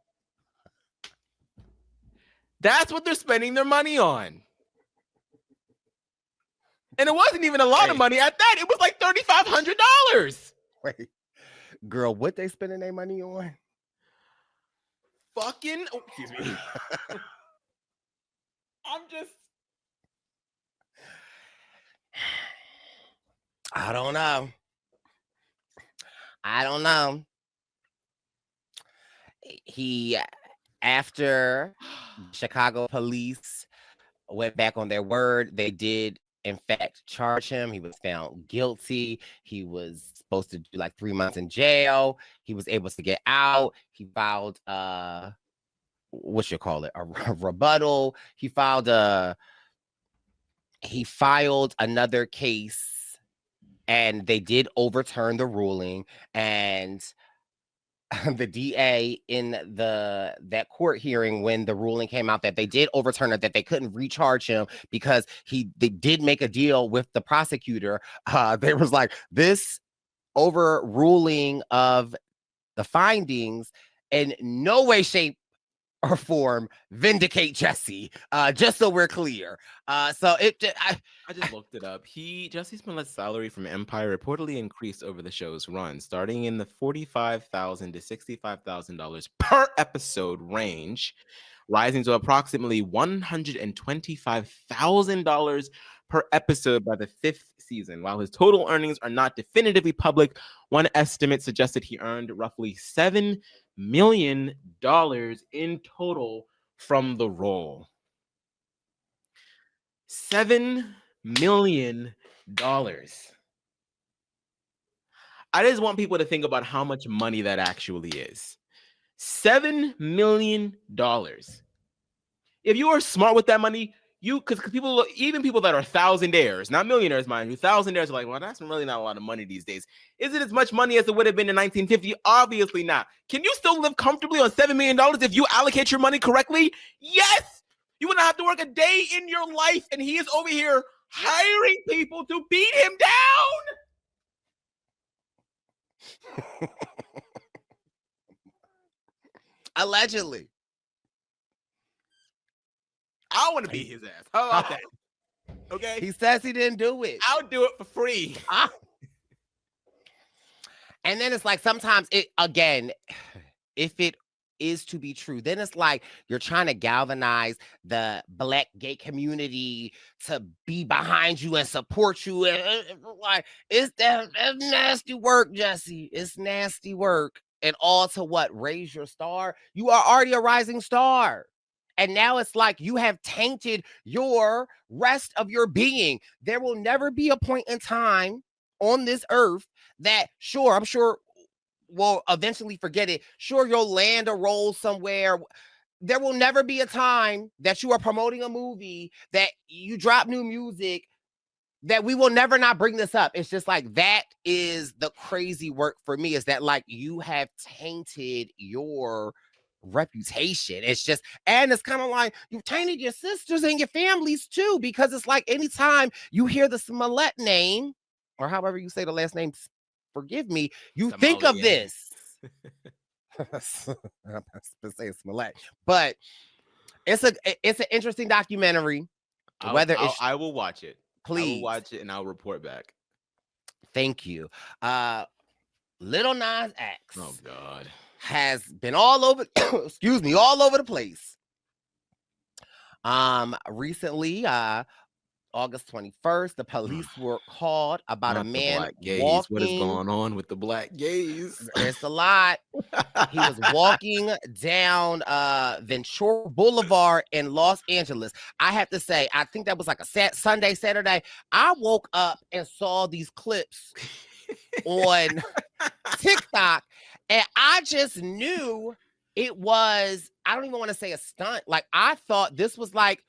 That's what they're spending their money on. And it wasn't even a lot of money at that. It was like $3,500. Wait, girl, what they spending their money on? Fucking, oh, excuse me. I'm just. I don't know. After Chicago police went back on their word, they did in fact charge him. He was found guilty. He was supposed to do like 3 months in jail. He was able to get out. He filed what you call it, a rebuttal. He filed another case, and they did overturn the ruling. And the DA in that court hearing, when the ruling came out that they did overturn it, that they couldn't recharge him because they did make a deal with the prosecutor. They was like, this overruling of the findings in no way, shape, or form vindicate Jussie. Just so we're clear. I just looked it up. Jussie Smollett's salary from Empire reportedly increased over the show's run, starting in the $45,000 to $65,000 per episode range, rising to approximately $125,000 per episode by the 5th season. While his total earnings are not definitively public, one estimate suggested he earned roughly $7 million in total from the role. $7 million. I just want people to think about how much money that actually is. $7 million. If you are smart with that money, because people, even people that are thousandaires, not millionaires, mind you, thousandaires are like, well, that's really not a lot of money these days. Is it as much money as it would have been in 1950? Obviously not. Can you still live comfortably on $7 million if you allocate your money correctly? Yes. You wouldn't have to work a day in your life, and he is over here hiring people to beat him down. Allegedly. I want to beat his ass. How about that? Okay. He says he didn't do it. I'll do it for free. And then it's like, sometimes if it is to be true, then it's like you're trying to galvanize the Black gay community to be behind you and support you. And like, that's nasty work, Jussie. It's nasty work. And all to what? Raise your star? You are already a rising star. And now it's like you have tainted your rest of your being. There will never be a point in time on this earth that, sure, I'm sure we'll eventually forget it. Sure, you'll land a role somewhere. There will never be a time that you are promoting a movie, that you drop new music, that we will never not bring this up. It's just like, that is the crazy work for me, is that like you have tainted your reputation. It's just, and it's kind of like you've tainted your sisters and your families too, because it's like anytime you hear the Smollett name, or however you say the last name, forgive me, you think of this. I'm saying Smollett, but it's an interesting documentary. I will watch it. Please. I will watch it and I'll report back. Thank you. Lil Nas X. Oh God. Has been all over, all over the place. Recently, August 21st, the police were called about a man walking. What is going on with the black gays? It's a lot. He was walking down Ventura Boulevard in Los Angeles. I have to say, I think that was like a Saturday. I woke up and saw these clips on TikTok, and I just knew it was, I don't even want to say a stunt. Like, I thought this was like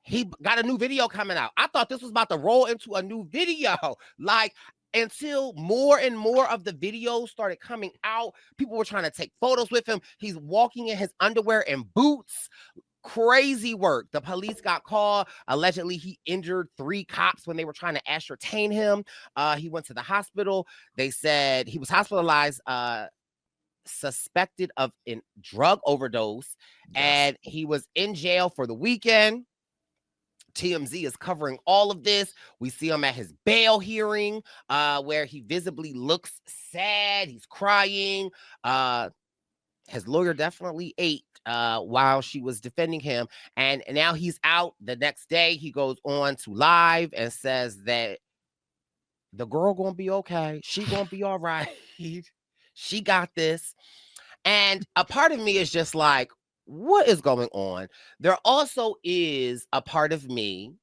he got a new video coming out. I thought this was about to roll into a new video. Like, until more and more of the videos started coming out, people were trying to take photos with him. He's walking in his underwear and boots. Crazy work. The police got called. Allegedly, he injured 3 cops when they were trying to ascertain him. He went to the hospital. They said he was hospitalized, suspected of a drug overdose, and he was in jail for the weekend. TMZ is covering all of this. We see him at his bail hearing, where he visibly looks sad. He's crying. His lawyer definitely ate while she was defending him. And now he's out. The next day, he goes on to live and says that the girl gonna be okay. She gonna be all right. She got this. And a part of me is just like, what is going on? There also is a part of me.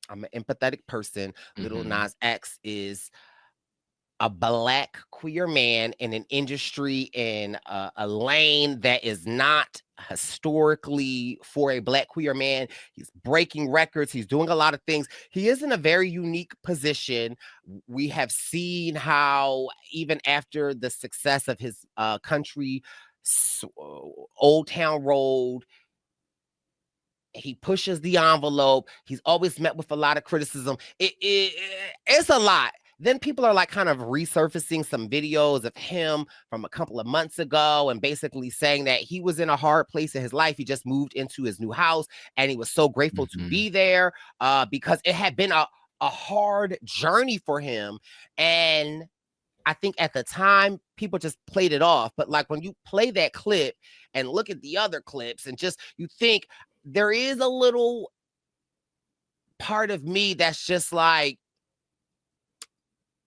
I'm an empathetic person. Lil Nas X is a Black queer man in an industry, in a lane that is not historically for a Black queer man. He's breaking records. He's doing a lot of things. He is in a very unique position. We have seen how even after the success of his country, Old Town Road, he pushes the envelope. He's always met with a lot of criticism. It's a lot. Then people are like kind of resurfacing some videos of him from a couple of months ago and basically saying that he was in a hard place in his life. He just moved into his new house and he was so grateful to be there because it had been a hard journey for him. And I think at the time, people just played it off. But like when you play that clip and look at the other clips and just you think there is a little part of me that's just like,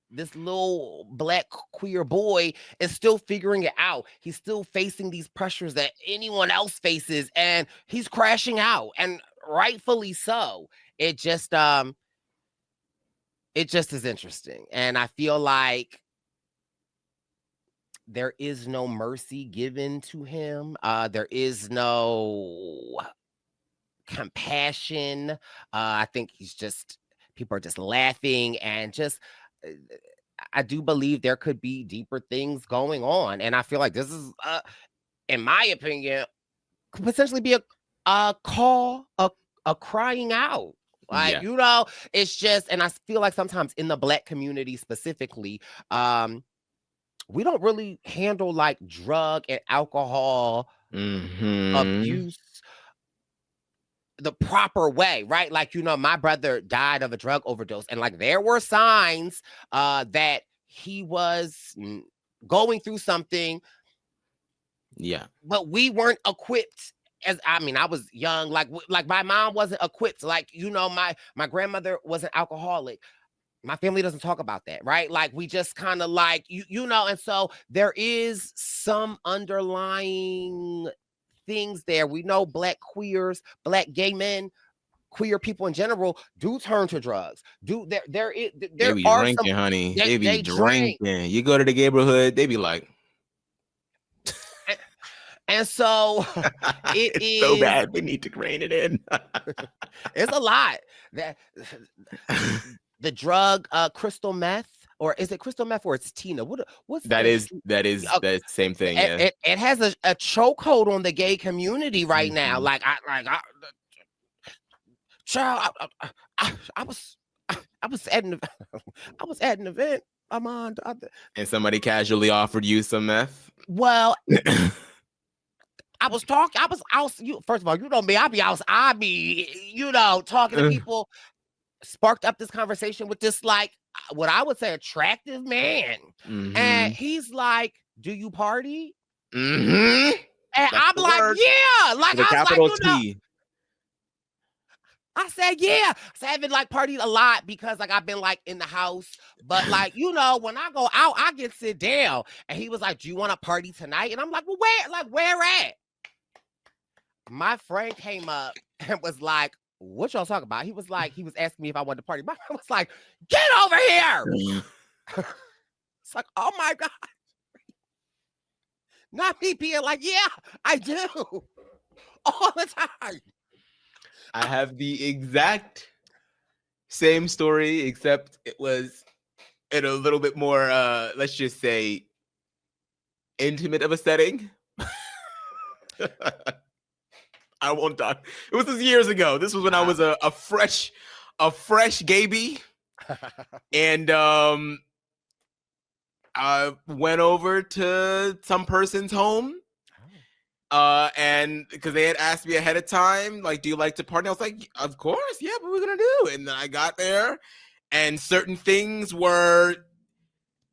this little Black queer boy is still figuring it out. He's still facing these pressures that anyone else faces, and he's crashing out, and rightfully so. It just is interesting. And I feel like there is no mercy given to him. There is no compassion. I think people are just laughing and just, I do believe there could be deeper things going on. And I feel like this is, in my opinion, could potentially be a call, a crying out. Like, you know, it's just, and I feel like sometimes in the Black community specifically, we don't really handle like drug and alcohol abuse the proper way, right? Like, you know, my brother died of a drug overdose, and like there were signs that he was going through something. Yeah, but we weren't equipped. I was young, like my mom wasn't equipped. Like, you know, my grandmother was an alcoholic. My family doesn't talk about that, right? Like, we just kind of like, you know, and so there is some underlying things there. We know Black queers, Black gay men, queer people in general do turn to drugs. There they be are drinking, some, honey. They be drink. drinking. You go to the neighborhood, they be like, and so it is so bad. They need to rein it in. It's a lot. That the drug crystal meth, or is it crystal meth, or it's Tina? What's that is that same thing. Yeah, it has a chokehold on the gay community right now. Like I was at an event. And somebody casually offered you some meth. Well, I was talking. First of all, you know me. I be you know, talking to people. Sparked up this conversation with this, like, what I would say attractive man. And he's like, do you party? And that's I'm like, word. Yeah. Like, the capital T. Know, I said, yeah. So I haven't like partied a lot because like I've been like in the house. But like, you know, when I go out, I get sit down. And he was like, do you want to party tonight? And I'm like, well, where at? My friend came up and was like, what y'all talking about? He was asking me if I wanted to party. I was like, get over here. It's like, oh my God. Not me being like, yeah, I do. All the time. I have the exact same story, except it was in a little bit more, let's just say, intimate of a setting. I won't talk. It was this years ago. This was when I was a fresh gaby, and I went over to some person's home. And because they had asked me ahead of time, like, do you like to party? I was like, of course, yeah, what we're gonna do. And then I got there, and certain things were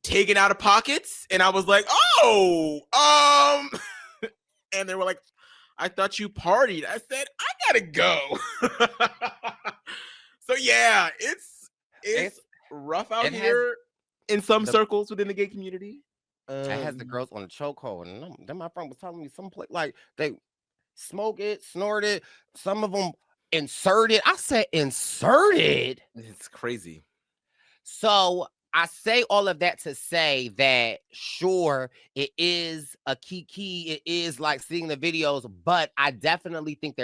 taken out of pockets, and I was like, oh, and they were like, I thought you partied. I said, I gotta go. So yeah, it's rough out here in some circles within the gay community. It has the girls on the chokehold, and then my friend was telling me some place like they smoke it, snort it, some of them insert it. I said inserted. It's crazy. So I say all of that to say that sure, it is a key. It is like seeing the videos, but I definitely think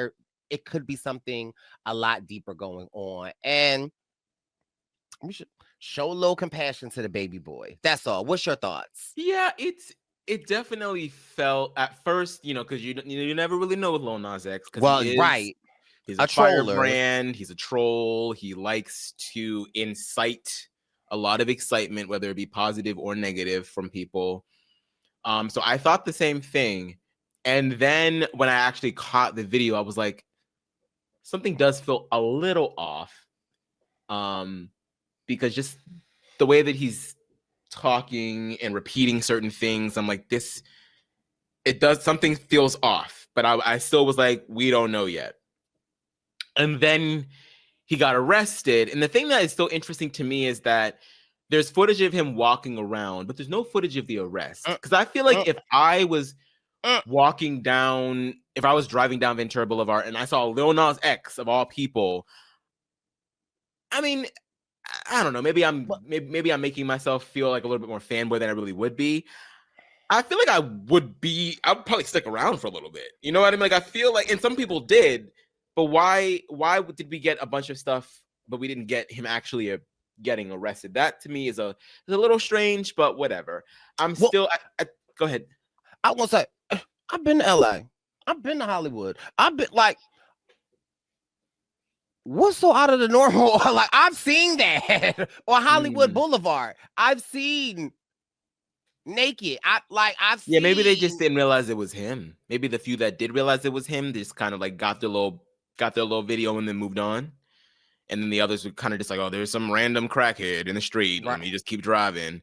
it could be something a lot deeper going on, and we should show a little compassion to the baby boy. That's all. What's your thoughts? Yeah, it definitely felt at first, because you never really know with Lil Nas X. Well, right. He's a firebrand. He's a troll. He likes to incite a lot of excitement, whether it be positive or negative, from people. So I thought the same thing. And then when I actually caught the video, I was like, something does feel a little off. Because just the way that he's talking and repeating certain things, I'm like, something feels off. But I still was like, we don't know yet. And then he got arrested. And the thing that is still interesting to me is that there's footage of him walking around, but there's no footage of the arrest. Because I feel like if I was driving down Ventura Boulevard and I saw Lil Nas X of all people, I mean, I don't know. Maybe I'm making myself feel like a little bit more fanboy than I really would be. I feel like I would probably stick around for a little bit. You know what I mean? Like, I feel like, and some people did, but why did we get a bunch of stuff, but we didn't get him actually getting arrested? That to me is a little strange, but whatever. Go ahead. I want to say, I've been to LA. I've been to Hollywood. I've been like, what's so out of the normal? Like, I've seen that on Hollywood Boulevard. I've seen naked. I've seen. Yeah, maybe they just didn't realize it was him. Maybe the few that did realize it was him, they just kind of like got their little video and then moved on. And then the others were kind of just like, oh, there's some random crackhead in the street. Right. Let me just keep driving.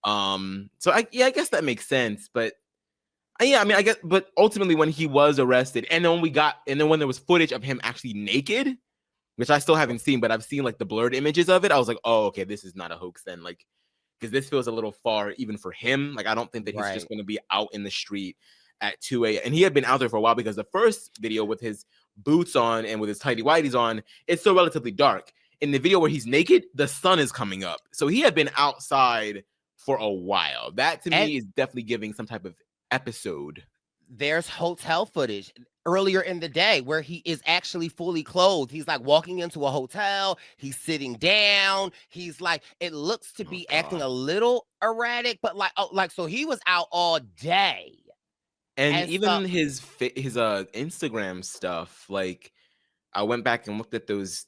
So I guess that makes sense. But yeah, I mean, I guess, but ultimately when he was arrested, and then when there was footage of him actually naked, which I still haven't seen, but I've seen like the blurred images of it, I was like, oh, okay, this is not a hoax then. Like, because this feels a little far even for him. Like, I don't think that he's just going to be out in the street at 2 a.m. And he had been out there for a while, because the first video with his boots on and with his tighty whities on, it's still relatively dark. In the video where he's naked, the sun is coming up. So he had been outside for a while. That to me is definitely giving some type of episode. There's hotel footage earlier in the day where he is actually fully clothed. He's like walking into a hotel. He's sitting down. He's like, it looks to be acting a little erratic, but so he was out all day. And even his Instagram stuff, like, I went back and looked at those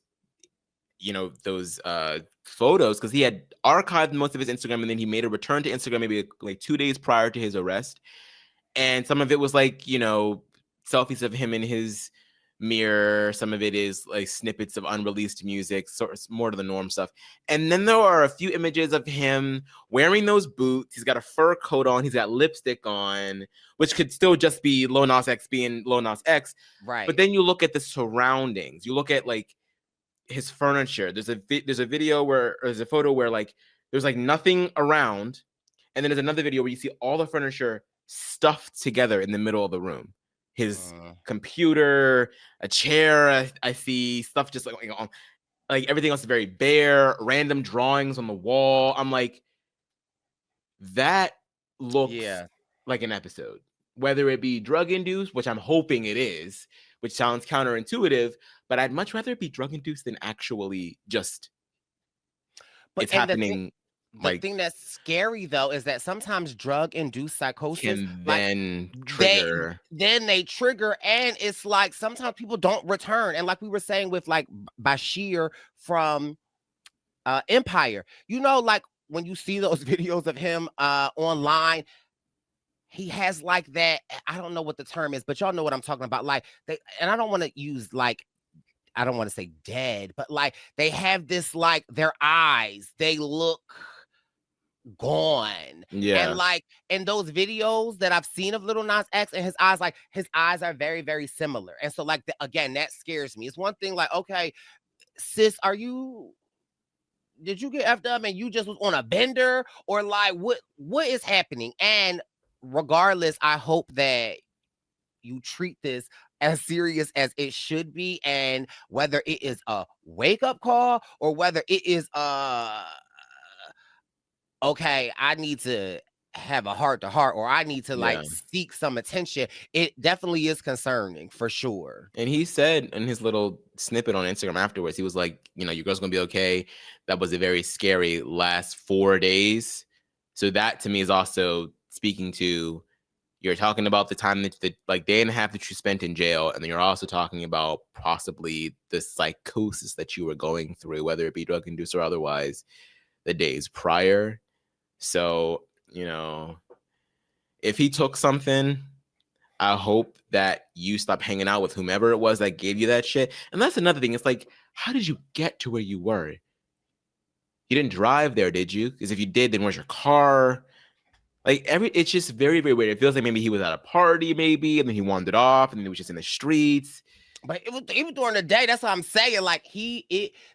photos, because he had archived most of his Instagram, and then he made a return to Instagram maybe like 2 days prior to his arrest. And some of it was like, selfies of him in his mirror. Some of it is like snippets of unreleased music, sort of more to the norm stuff. And then there are a few images of him wearing those boots. He's got a fur coat on. He's got lipstick on, which could still just be Lil Nas X being Lil Nas X. Right. But then you look at the surroundings. You look at like his furniture. There's a photo where like there's like nothing around, and then there's another video where you see all the furniture stuffed together in the middle of the room. His computer, a chair, I see stuff just like everything else is very bare, random drawings on the wall. I'm like, that looks like an episode. Whether it be drug induced, which I'm hoping it is, which sounds counterintuitive, but I'd much rather it be drug induced than actually just But it's and happening. the Like thing that's scary though is that sometimes drug induced psychosis, can like then they trigger. then they trigger, and it's like sometimes people don't return. And like we were saying with like Bashir from Empire, like when you see those videos of him online, he has like that. I don't know what the term is, but y'all know what I'm talking about. Like and I don't want to use like, I don't want to say dead, but like they have this, like their eyes, they look gone. And Yeah. like in those videos that I've seen of Lil Nas X and his eyes, like his eyes are very, very similar. And so like again, that scares me. It's one thing like, okay, sis, did you get effed up and you just was on a bender, or like what is happening? And regardless, I hope that you treat this as serious as it should be, and whether it is a wake up call or whether it is okay, I need to have a heart to heart, or I need to like Yeah. seek some attention. It definitely is concerning for sure. And he said in his little snippet on Instagram afterwards, he was like, your girl's gonna be okay. That was a very scary last 4 days. So that to me is also speaking to, you're talking about the time that the like day and a half that you spent in jail, and then you're also talking about possibly the psychosis that you were going through, whether it be drug induced or otherwise, the days prior. So, if he took something, I hope that you stop hanging out with whomever it was that gave you that shit. And that's another thing. It's like, how did you get to where you were? You didn't drive there, did you? Because if you did, then where's your car? Like it's just very, very weird. It feels like maybe he was at a party, maybe, and then he wandered off, and then he was just in the streets. But it was even during the day. That's what I'm saying. Like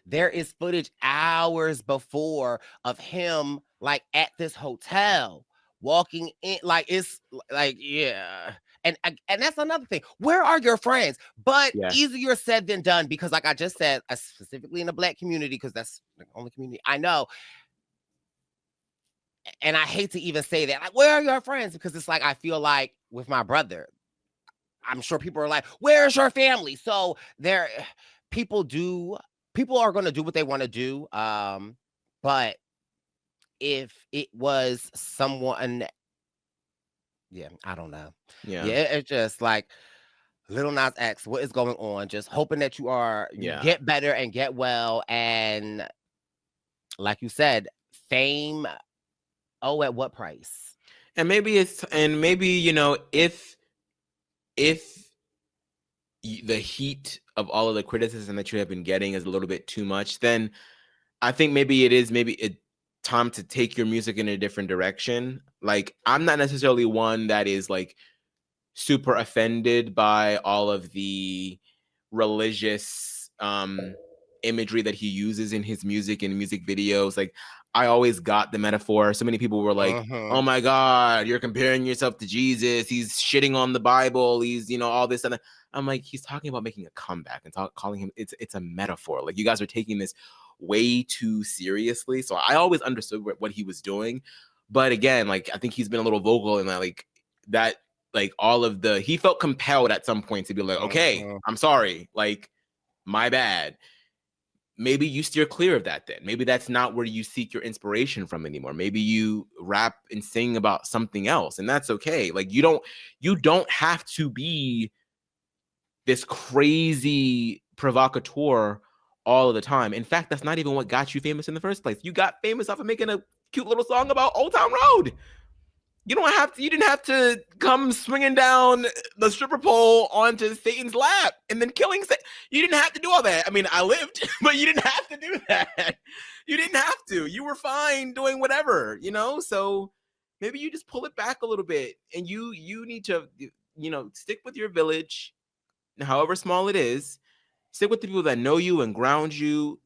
there is footage hours before of him like at this hotel walking in. Like it's like, yeah. And that's another thing. Where are your friends? But Yeah. easier said than done, because like I just said, specifically in the Black community, because that's the only community I know. And I hate to even say that. Like, where are your friends? Because it's like I feel like with my brother, I'm sure people are like, where's your family? So people are going to do what they want to do. But if it was someone, yeah, I don't know. Yeah. It's just like Lil Nas X, what is going on? Just hoping that you get better and get well. And like you said, fame, at what price? And maybe if the heat of all of the criticism that you have been getting is a little bit too much, then I think maybe it time to take your music in a different direction. Like, I'm not necessarily one that is like super offended by all of the religious imagery that he uses in his music and music videos. Like, I always got the metaphor. So many people were like, oh my God, you're comparing yourself to Jesus. He's shitting on the Bible. He's, all this and that. I'm like, he's talking about making a comeback and calling him, it's a metaphor. Like, you guys are taking this way too seriously. So I always understood what he was doing. But again, like, I think he's been a little vocal in that, like all of he felt compelled at some point to be like, okay, I'm sorry. Like, my bad. Maybe you steer clear of that then. Maybe that's not where you seek your inspiration from anymore. Maybe you rap and sing about something else, and that's okay. Like, you don't have to be this crazy provocateur all of the time. In fact, that's not even what got you famous in the first place. You got famous off of making a cute little song about Old Town Road. You didn't have to come swinging down the stripper pole onto Satan's lap and then killing Satan. You didn't have to do all that. I mean, I lived, but you didn't have to do that. You didn't have to. You were fine doing whatever, So maybe you just pull it back a little bit, and you need to, stick with your village, however small it is. Stick with the people that know you and ground you.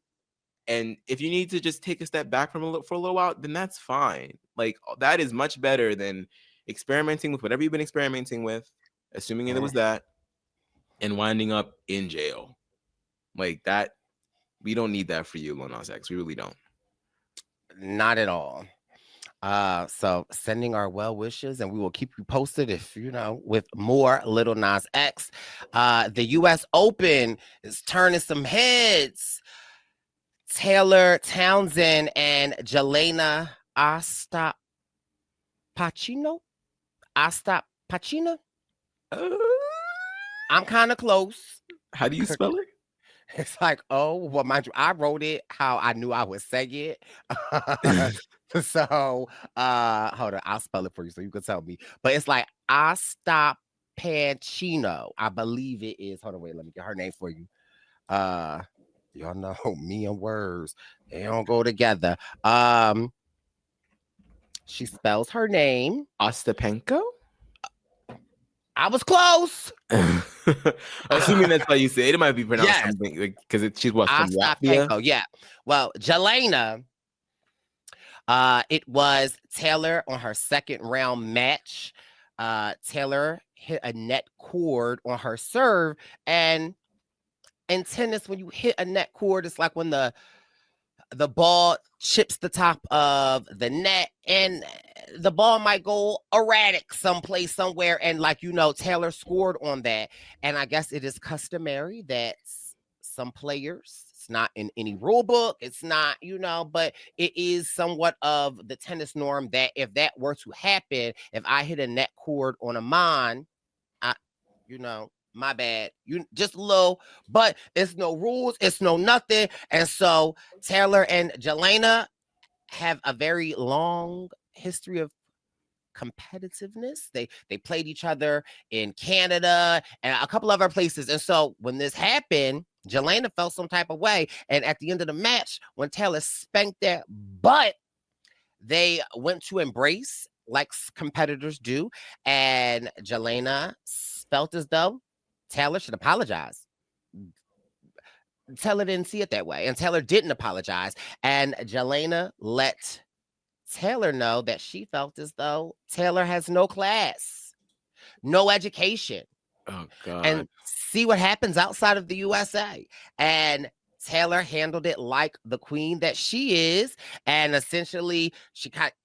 And if you need to just take a step back for a little while, then that's fine. Like, that is much better than experimenting with whatever you've been experimenting with, assuming it was that, and winding up in jail. Like that, we don't need that for you, Lil Nas X. We really don't. Not at all. So sending our well wishes, and we will keep you posted if with more Lil Nas X. The U.S. Open is turning some heads. Taylor Townsend and Jelena Ostapachino. Ostapachino. Uh, I'm kind of close. how do you spell it? It's like, oh, well, mind you, I wrote it how I knew I would say it. So, hold on, I'll spell it for you so you can tell me. But it's like Ostapenko, I believe it is. Hold on, wait, let me get her name for you. Y'all know me and words, they don't go together. She spells her name Ostapenko? I was close. Assuming that's how you say it, it might be pronounced something because she's what, from Latvia? Yeah. Well, Jelena, it was Taylor on her second round match. Taylor hit a net cord on her serve, and in tennis, when you hit a net cord, it's like when the ball chips the top of the net and the ball might go erratic someplace somewhere, and Taylor scored on that. And I guess it is customary that some players, it's not in any rule book, it's not, but it is somewhat of the tennis norm that if that were to happen, if I hit a net cord on a mon, my bad, you just low, but it's no rules, it's no nothing. And so Taylor and Jelena have a very long history of competitiveness. They played each other in Canada and a couple other places. And so when this happened, Jelena felt some type of way. And at the end of the match, when Taylor spanked that butt, they went to embrace like competitors do. And Jelena felt as though Taylor should apologize. Taylor didn't see it that way, and Taylor didn't apologize. And Jelena let Taylor know that she felt as though Taylor has no class, no education. Oh, God. And see what happens outside of the USA. And Taylor handled it like the queen that she is. And essentially, she kept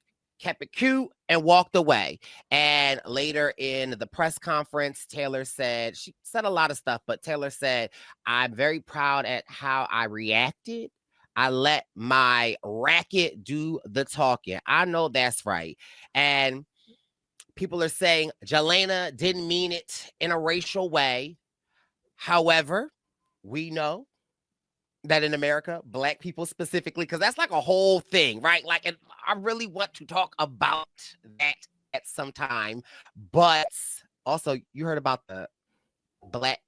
it cute and walked away. And later in the press conference, Taylor said, she said a lot of stuff, but Taylor said, I'm very proud at how I reacted. I let my racket do the talking. I know that's right. And people are saying Jelena didn't mean it in a racial way. However, we know that in America, Black people specifically, because that's like a whole thing, right? Like, and I really want to talk about that at some time. But also, you heard about the Black,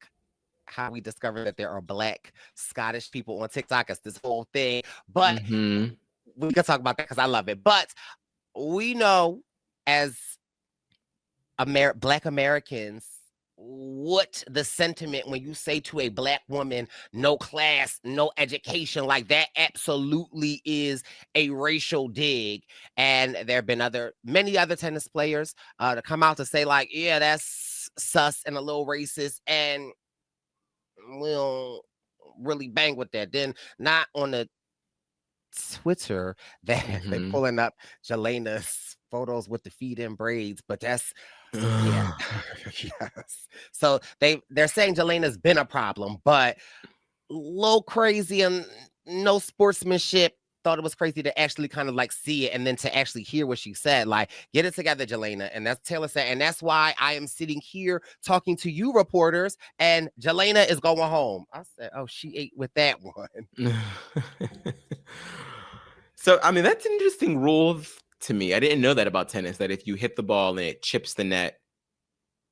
how we discovered that there are Black Scottish people on TikTok. It's this whole thing. But we can talk about that because I love it. But we know as Black Americans, what the sentiment when you say to a Black woman, no class, no education, like that absolutely is a racial dig. And there have been many other tennis players to come out to say like, yeah, that's sus and a little racist, and we'll really bang with that. Then not on the Twitter that they're pulling up Jelena's photos with the feet in braids, but that's yeah. Yes. So they're saying Jelena's been a problem, but a little crazy and no sportsmanship. Thought it was crazy to actually kind of like see it and then to actually hear what she said. Like, get it together, Jelena. And that's Taylor said. And that's why I am sitting here talking to you reporters, and Jelena is going home. I said, oh, she ate with that one. So, I mean, that's an interesting rule to me. I didn't know that about tennis, that if you hit the ball and it chips the net,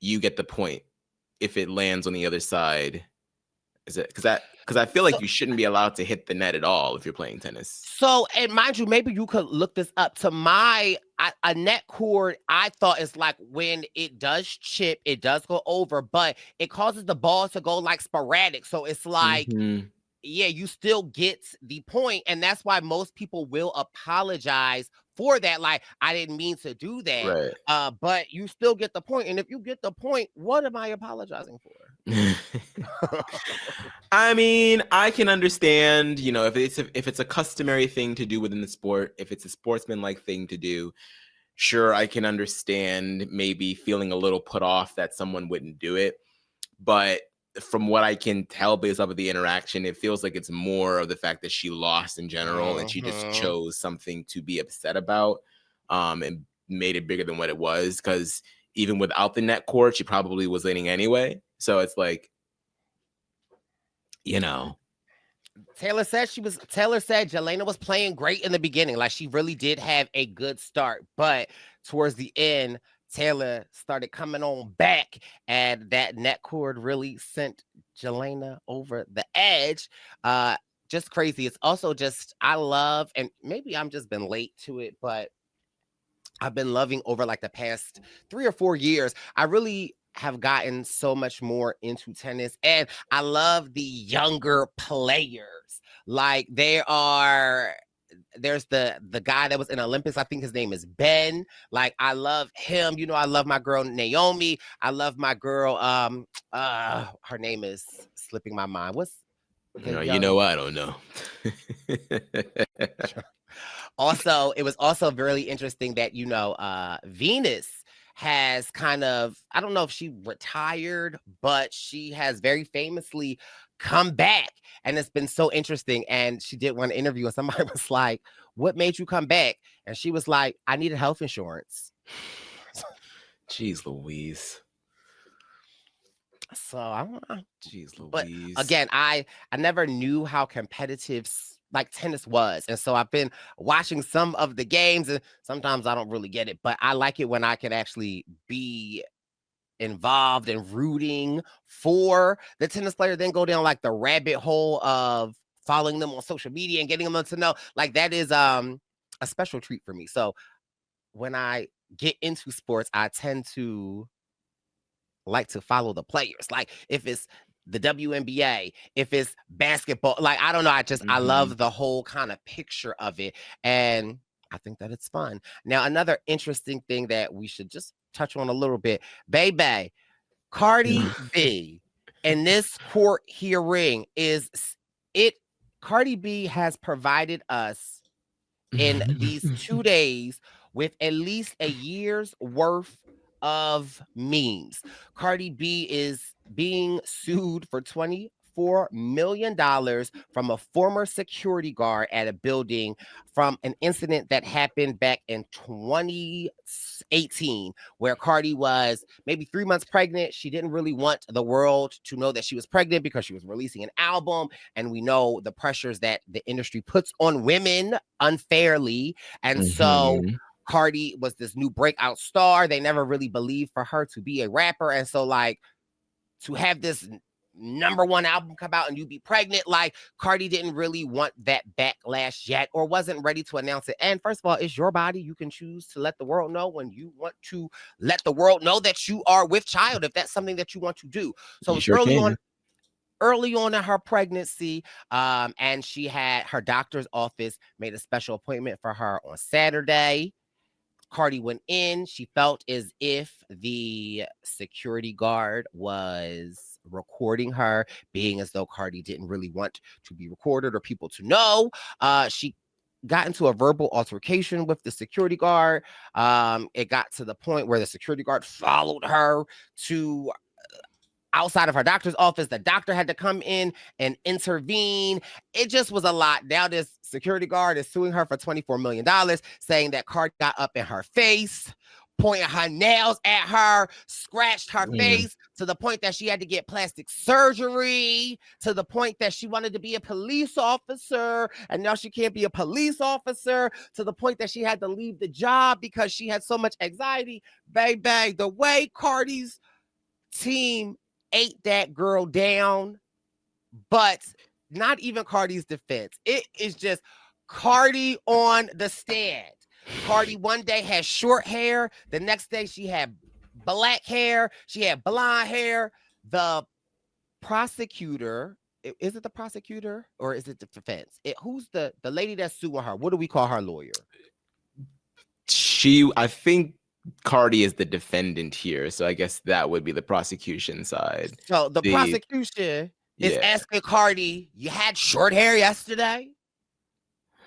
you get the point if it lands on the other side. Is it because I feel like you shouldn't be allowed to hit the net at all if you're playing tennis. So, and mind you, maybe you could look this up. To a net cord, I thought is like when it does chip, it does go over, but it causes the ball to go like sporadic. So it's like, yeah, you still get the point. And that's why most people will apologize for that. Like, I didn't mean to do that. Right. But you still get the point. And if you get the point, what am I apologizing for? I mean, I can understand, if it's a customary thing to do within the sport, if it's a sportsman-like thing to do, sure, I can understand maybe feeling a little put off that someone wouldn't do it. But from what I can tell based off of the interaction, it feels like it's more of the fact that she lost in general and she just chose something to be upset about, and made it bigger than what it was. Because even without the net court, she probably was winning anyway. So it's like, Taylor said Jelena was playing great in the beginning. Like, she really did have a good start, but towards the end, Taylor started coming on back, and that net cord really sent Jelena over the edge. Just crazy. It's also just, I love, and maybe I'm just been late to it, but I've been loving over like the past 3 or 4 years. I really have gotten so much more into tennis, and I love the younger players. Like, there's the guy that was in Olympics. I think his name is Ben. Like, I love him. I love my girl Naomi. I love my girl. Her name is slipping my mind. What's I don't know. Also, it was also really interesting that, Venus has kind of, I don't know if she retired, but she has very famously come back. And it's been so interesting. And she did one interview and somebody was like, "What made you come back?" And she was like, "I needed health insurance." Jeez Louise. So I don't know. Jeez Louise. But again, I never knew how competitive like tennis was. And so I've been watching some of the games, and sometimes I don't really get it, but I like it when I can actually be involved and rooting for the tennis player, then go down like the rabbit hole of following them on social media and getting them to know. Like, that is a special treat for me. So when I get into sports, I tend to like to follow the players. Like, if it's the WNBA, if it's basketball, like, I don't know. I love the whole kind of picture of it. And I think that it's fun. Now, another interesting thing that we should just touch on a little bit, baby, Cardi B in this court hearing Cardi B has provided us in these 2 days with at least a year's worth of memes. Cardi B is being sued for $24 million from a former security guard at a building from an incident that happened back in 2018, where Cardi was maybe 3 months pregnant. She didn't really want the world to know that she was pregnant because she was releasing an album. And we know the pressures that the industry puts on women unfairly. And so Cardi was this new breakout star. They never really believed for her to be a rapper. And so, like, to have this #1 album come out and you be pregnant, like, Cardi didn't really want that backlash yet, or wasn't ready to announce it. And first of all, it's your body. You can choose to let the world know when you want to let the world know that you are with child, if that's something that you want to do. So it's early on in her pregnancy, and she had her doctor's office made a special appointment for her on Saturday. Cardi went in. She felt as if the security guard was recording her, being as though Cardi didn't really want to be recorded or people to know. She got into a verbal altercation with the security guard. It got to the point where the security guard followed her to outside of her doctor's office. The doctor had to come in and intervene. It just was a lot. Now this security guard is suing her for $24 million, saying that Cardi got up in her face, pointing her nails at her, scratched her face, to the point that she had to get plastic surgery, to the point that she wanted to be a police officer, and now she can't be a police officer, to the point that she had to leave the job because she had so much anxiety. Baby, the way Cardi's team ate that girl down, but not even Cardi's defense. It is just Cardi on the stand. Cardi one day had short hair. The next day she had black hair. She had blonde hair. The prosecutor, is it the prosecutor or is it the defense? Who's the lady that's suing her? What do we call her lawyer? I think Cardi is the defendant here, so I guess that would be the prosecution side. So the prosecution is asking Cardi, you had short hair yesterday?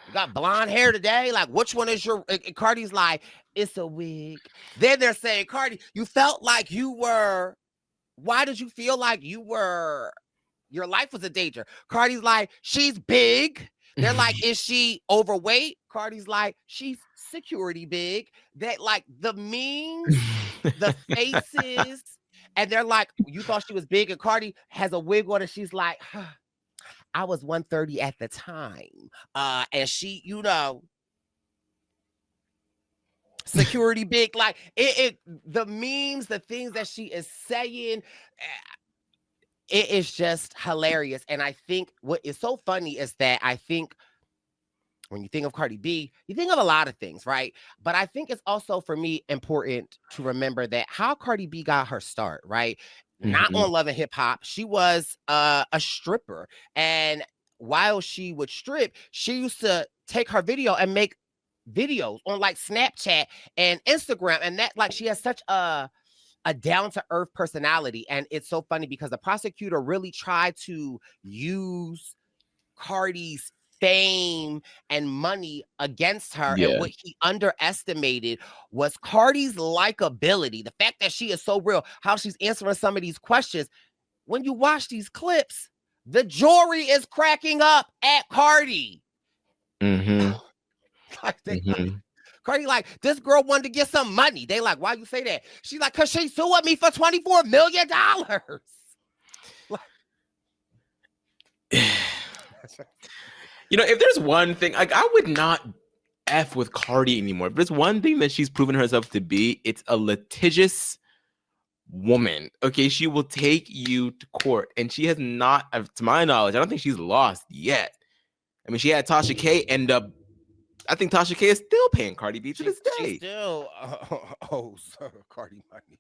You got blonde hair today? Like, which one is your... Cardi's like, it's a wig. Then they're saying, Cardi, you felt like you were... Why did you feel like you were... Your life was a danger? Cardi's like, she's big. They're like, is she overweight? Cardi's like, she's security big. That, like, the memes, the faces, and they're like, you thought she was big, and Cardi has a wig on, and she's like, I was 130 at the time. And she, you know, security big, like the memes, the things that she is saying, it is just hilarious. And I think what is so funny is that I think when you think of Cardi B, you think of a lot of things, right? But I think it's also, for me, important to remember that how Cardi B got her start, right? Not on Love and Hip Hop. She was a stripper. And while she would strip, she used to take her video and make videos on like Snapchat and Instagram. And that, like, she has such a down-to-earth personality. And it's so funny because the prosecutor really tried to use Cardi's fame and money against her. And what he underestimated was Cardi's likability. The fact that she is so real, how she's answering some of these questions. When you watch these clips, the jury is cracking up at Cardi. Cardi like, this girl wanted to get some money. They like, why you say that? She's like, because she sued me for $24 million. You know, if there's one thing, like, I would not F with Cardi anymore. If there's one thing that she's proven herself to be, it's a litigious woman. Okay, she will take you to court, and she has not, to my knowledge, I don't think she's lost yet. I mean, she had Tasha K end up, I think Tasha K is still paying Cardi B to this day. She still owes Cardi money.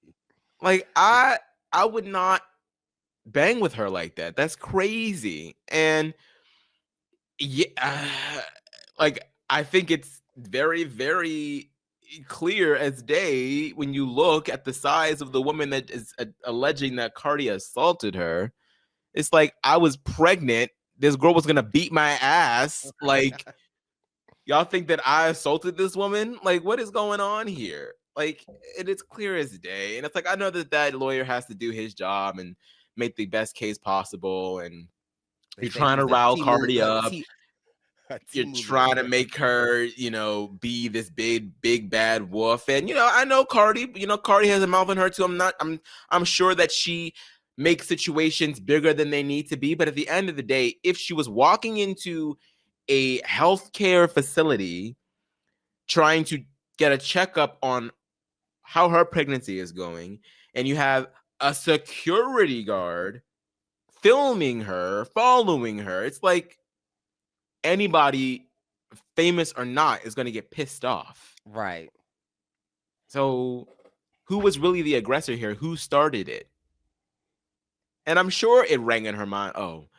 Like, I would not bang with her like that. That's crazy. And like, I think it's very, very clear as day when you look at the size of the woman that is alleging that Cardi assaulted her. It's like, I was pregnant. This girl was gonna beat my ass. Like, y'all think that I assaulted this woman? Like, what is going on here? Like, it's clear as day. And it's like, I know that lawyer has to do his job and make the best case possible. And you're trying to rile Cardi up. You're trying to make her, you know, be this big bad wolf. And, you know, I know Cardi, you know, Cardi has a mouth on her too. I'm sure that she makes situations bigger than they need to be. But at the end of the day, if she was walking into a healthcare facility trying to get a checkup on how her pregnancy is going, and you have a security guard filming her, following her, it's like anybody, famous or not, is going to get pissed off. Right. So who was really the aggressor here? Who started it? And I'm sure it rang in her mind, oh,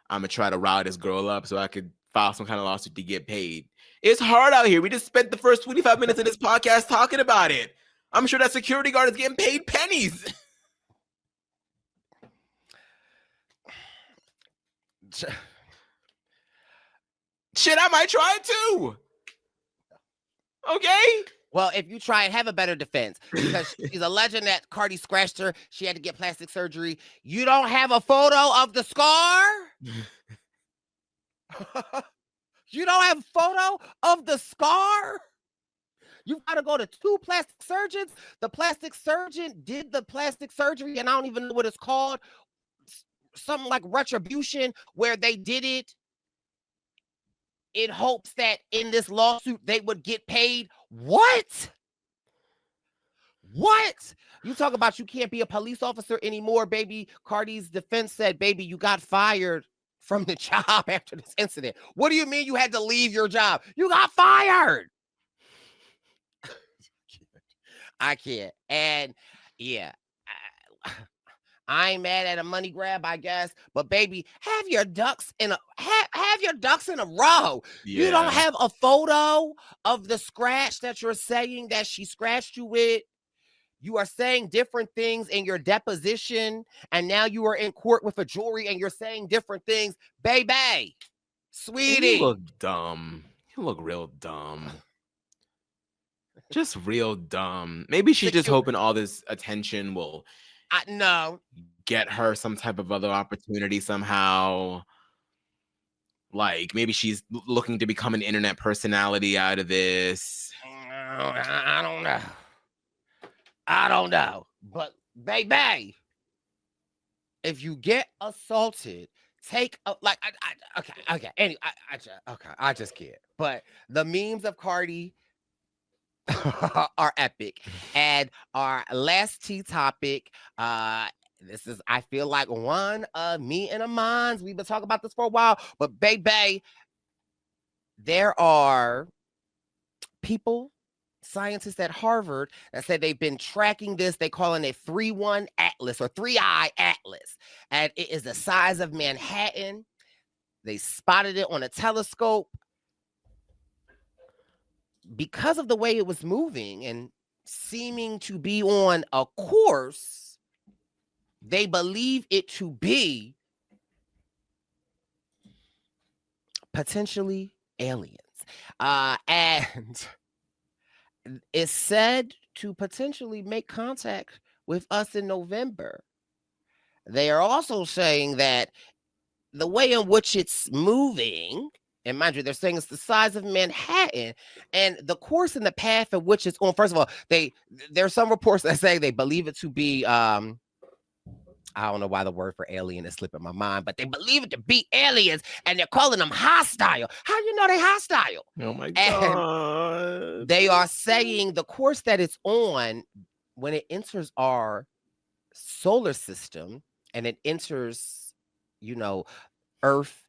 I'm going to try to rile this girl up so I could file some kind of lawsuit to get paid. It's hard out here. We just spent the first 25 minutes of this podcast talking about it. I'm sure that security guard is getting paid pennies. Shit, I might try it too. Okay. Well, if you try and have a better defense, because she's alleging that Cardi scratched her, she had to get plastic surgery. You don't have a photo of the scar? You don't have a photo of the scar? You've got to go to 2 plastic surgeons. The plastic surgeon did the plastic surgery, and I don't even know what it's called. Something like retribution, where they did it in hopes that in this lawsuit they would get paid. What? You talk about you can't be a police officer anymore, baby. Cardi's defense said, baby, you got fired from the job after this incident. What do you mean you had to leave your job? You got fired. I can't. And yeah, I ain't mad at a money grab, I guess. But baby, have your ducks in a have your ducks in a row. Yeah. You don't have a photo of the scratch that you're saying that she scratched you with. You are saying different things in your deposition, and now you are in court with a jury and you're saying different things. Baby, sweetie. You look dumb. You look real dumb. Just real dumb. Maybe she's just hoping all this attention will no. get her some type of other opportunity somehow. Like maybe she's looking to become an internet personality out of this. I don't know. I don't know. But baby, if you get assaulted, take a, like okay. Anyway, I just can't. But the memes of Cardi are epic. And our last tea topic, this is, I feel like, one of me and Amon's. We've been talking about this for a while, but baby, there are people, scientists at Harvard, that say they've been tracking this. They calling it 3-1 Atlas or 3-eye Atlas, and it is the size of Manhattan. They spotted it on a telescope. Because of the way it was moving and seeming to be on a course, they believe it to be potentially aliens. And it's said to potentially make contact with us in November. They are also saying that the way in which it's moving, and mind you, they're saying it's the size of Manhattan, and the course and the path of which it's on. First of all, there's some reports that say they believe it to be I don't know why the word for alien is slipping my mind, but they believe it to be aliens, and they're calling them hostile. How do you know they're hostile? Oh my God. And they are saying the course that it's on, when it enters our solar system and it enters, Earth,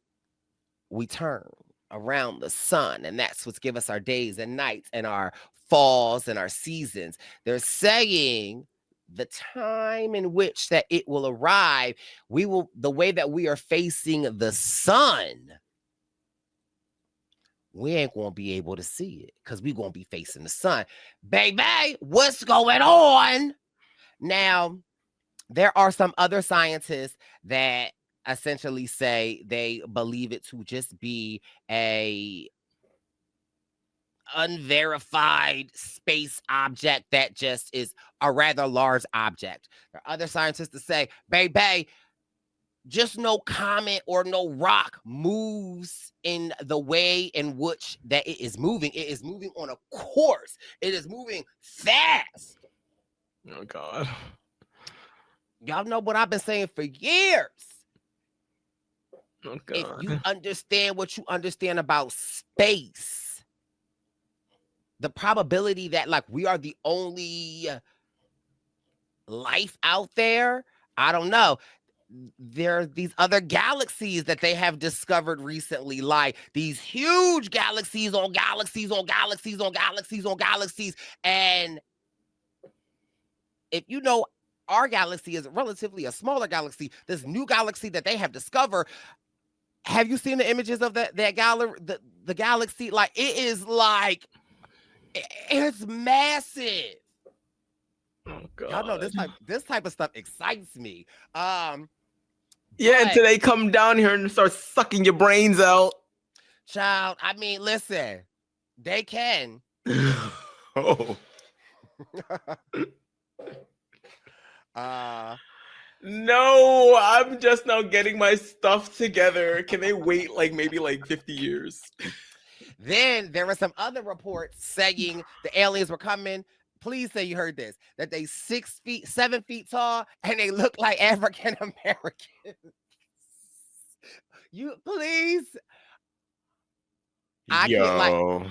we turn around the sun, and that's what's give us our days and nights and our falls and our seasons. They're saying the time in which that it will arrive, the way that we are facing the sun, we ain't gonna be able to see it because we're gonna be facing the sun. Baby, what's going on? Now, there are some other scientists that essentially say they believe it to just be a unverified space object that just is a rather large object. There are other scientists that say, baby, just no comet or no rock moves in the way in which that it is moving. It is moving on a course. It is moving fast. Oh God. Y'all know what I've been saying for years. Oh God. If you understand what you understand about space, the probability that like we are the only life out there, I don't know. There are these other galaxies that they have discovered recently, like these huge galaxies on galaxies on galaxies on galaxies on galaxies. And if you know, our galaxy is relatively a smaller galaxy. This new galaxy that they have discovered, have you seen the images of the galaxy? Like, it is like, it's massive. Oh God. Y'all know this type of stuff excites me. Yeah, until they come down here and start sucking your brains out. Child, I mean, listen, they can. Oh. No, I'm just now getting my stuff together. Can they wait maybe 50 years? Then there were some other reports saying the aliens were coming. Please say you heard this, that they 7 feet tall, and they look like African Americans. You please. I can't,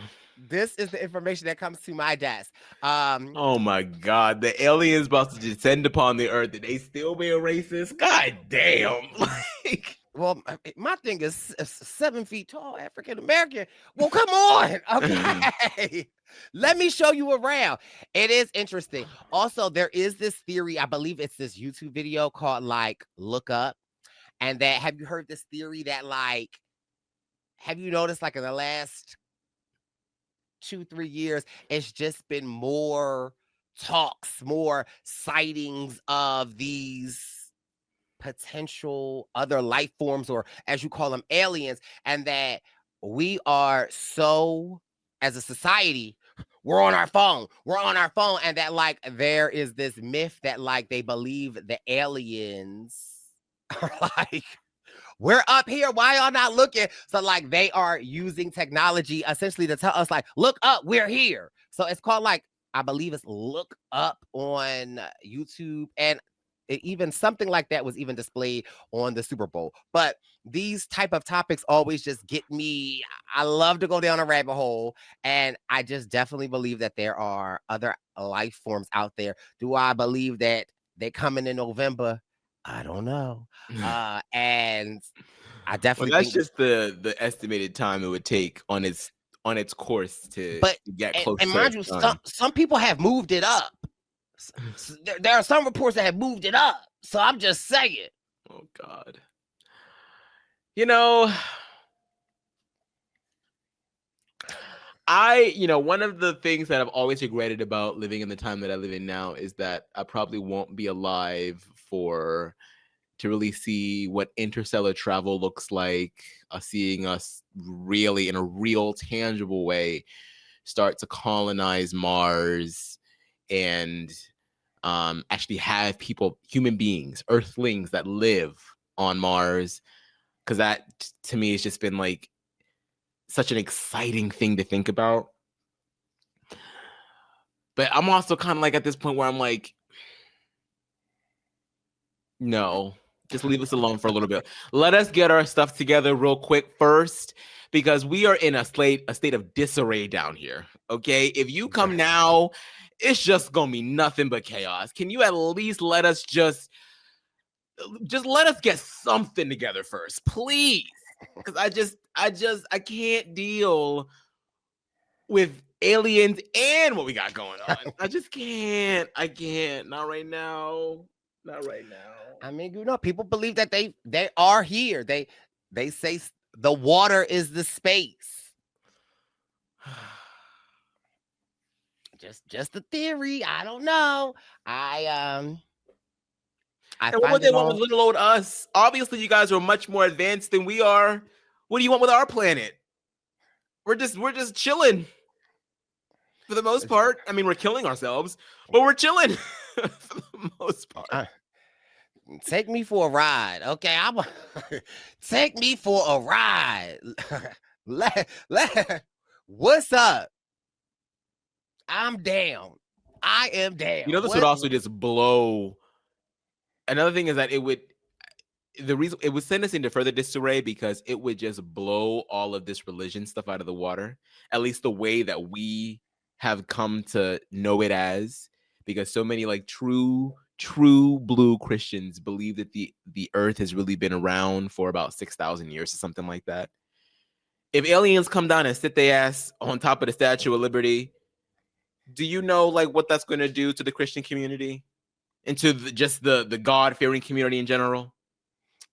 this is the information that comes to my desk. Oh my God, the aliens about to descend upon the earth, and they still being racist? God damn. Well, my thing is 7 feet tall, African American. Well, come on. Okay. Let me show you around. It is interesting. Also, there is this theory. I believe it's this YouTube video called Look Up. And that, have you heard this theory that have you noticed in the last 2-3 years, it's just been more talks, more sightings of these potential other life forms, or as you call them, aliens, and that we are so, as a society, we're on our phone. We're on our phone. And that, like, there is this myth that, like, they believe the aliens are like, we're up here. Why y'all not looking? So, like, they are using technology essentially to tell us, like, look up, we're here. So it's called, like, I believe it's Look Up on YouTube. And even something like that was even displayed on the Super Bowl. But these type of topics always just get me. I love to go down a rabbit hole, and I just definitely believe that there are other life forms out there. Do I believe that they're coming in November? I don't know. And I Well, definitely that's think, just the estimated time it would take on its course to but get close and to mind its you, sun. some people have moved it up. There are some reports that have moved it up. So I'm just saying. Oh God. You know, one of the things that I've always regretted about living in the time that I live in now is that I probably won't be alive to really see what interstellar travel looks like, seeing us really in a real tangible way start to colonize Mars and actually have human beings, earthlings that live on Mars. Because that, to me, has just been like such an exciting thing to think about. But I'm also kind of like at this point where I'm like, no, just leave us alone for a little bit. Let us get our stuff together real quick first, because we are in a state of disarray down here. Okay, if you come now, it's just gonna be nothing but chaos. Can you at least let us just let us get something together first, please? Because I can't deal with aliens and what we got going on. I just can't. I can't. Not right now. Not right now. I mean, people believe that they are here. They say the water is the space. Just a theory. I don't know. I And what find would they it want with all. little old us? Obviously, you guys are much more advanced than we are. What do you want with our planet? We're just chilling for the most part. I mean, we're killing ourselves, but we're chilling for the most part. Take me for a ride, okay? Take me for a ride. What's up? I'm down. I am down. You know, this would also just blow. Another thing is that it would send us into further disarray, because it would just blow all of this religion stuff out of the water, at least the way that we have come to know it as, because so many like true blue Christians believe that the earth has really been around for about 6,000 years or something like that. If aliens come down and sit their ass on top of the Statue of Liberty, do you know like what that's going to do to the Christian community and to just the God-fearing community in general?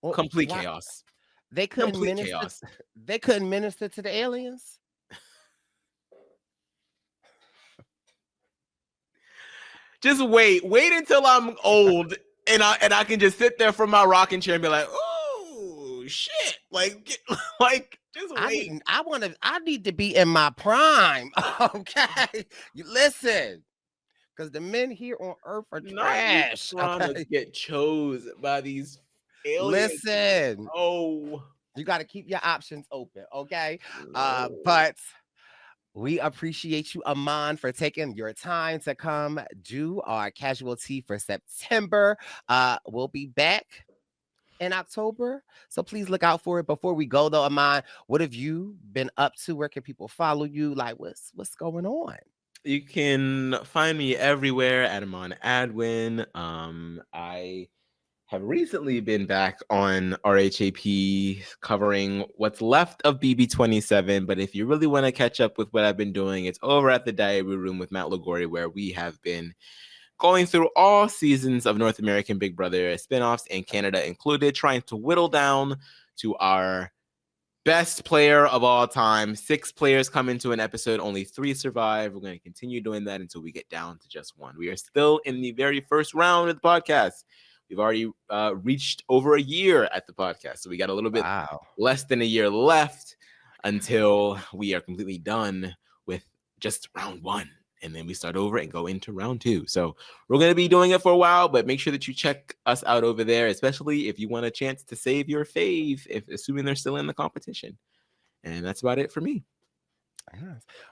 Well, Complete chaos. They couldn't Complete minister. chaos. They couldn't minister to the aliens. Just wait until I'm old and I can just sit there from my rocking chair and be like, oh shit, like just wait. I need to be in my prime. Okay, you listen, because the men here on Earth are trash. Not trying to get chose by these aliens. Listen, oh, you got to keep your options open, okay? But we appreciate you, Aman, for taking your time to come do our casualty for September. We'll be back in October, so please look out for it. Before we go, though, Aman, what have you been up to? Where can people follow you? Like, what's going on? You can find me everywhere at Aman Adwin. I have recently been back on RHAP covering what's left of BB27. But if you really want to catch up with what I've been doing, it's over at the Diary Room with Matt Lagori, where we have been going through all seasons of North American Big Brother spinoffs and Canada included, trying to whittle down to our best player of all time. 6 players come into an episode, only 3 survive. We're going to continue doing that until we get down to just 1. We are still in the very first round of the podcast. We've already reached over a year at the podcast, so we got a little bit less than a year left until we are completely done with just round 1. And then we start over and go into round 2. So we're going to be doing it for a while, but make sure that you check us out over there, especially if you want a chance to save your fave, assuming they're still in the competition. And that's about it for me.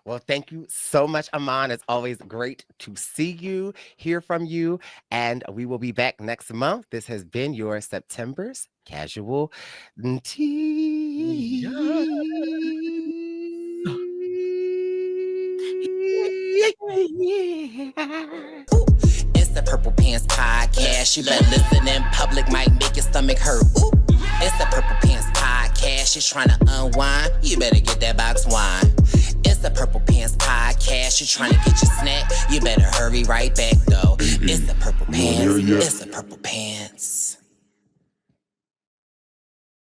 Well, thank you so much, Aman. It's always great to see you, hear from you, and we will be back next month. This has been your September's Casual Tea. It's the Purple Pants Podcast. You better listen in public, might make your stomach hurt. Ooh. It's the Purple Pants Podcast. You're trying to unwind, you better get that box wine. It's the Purple Pants Podcast. You're trying to get your snack, you better hurry right back though. It's the Purple Pants. It's the Purple Pants.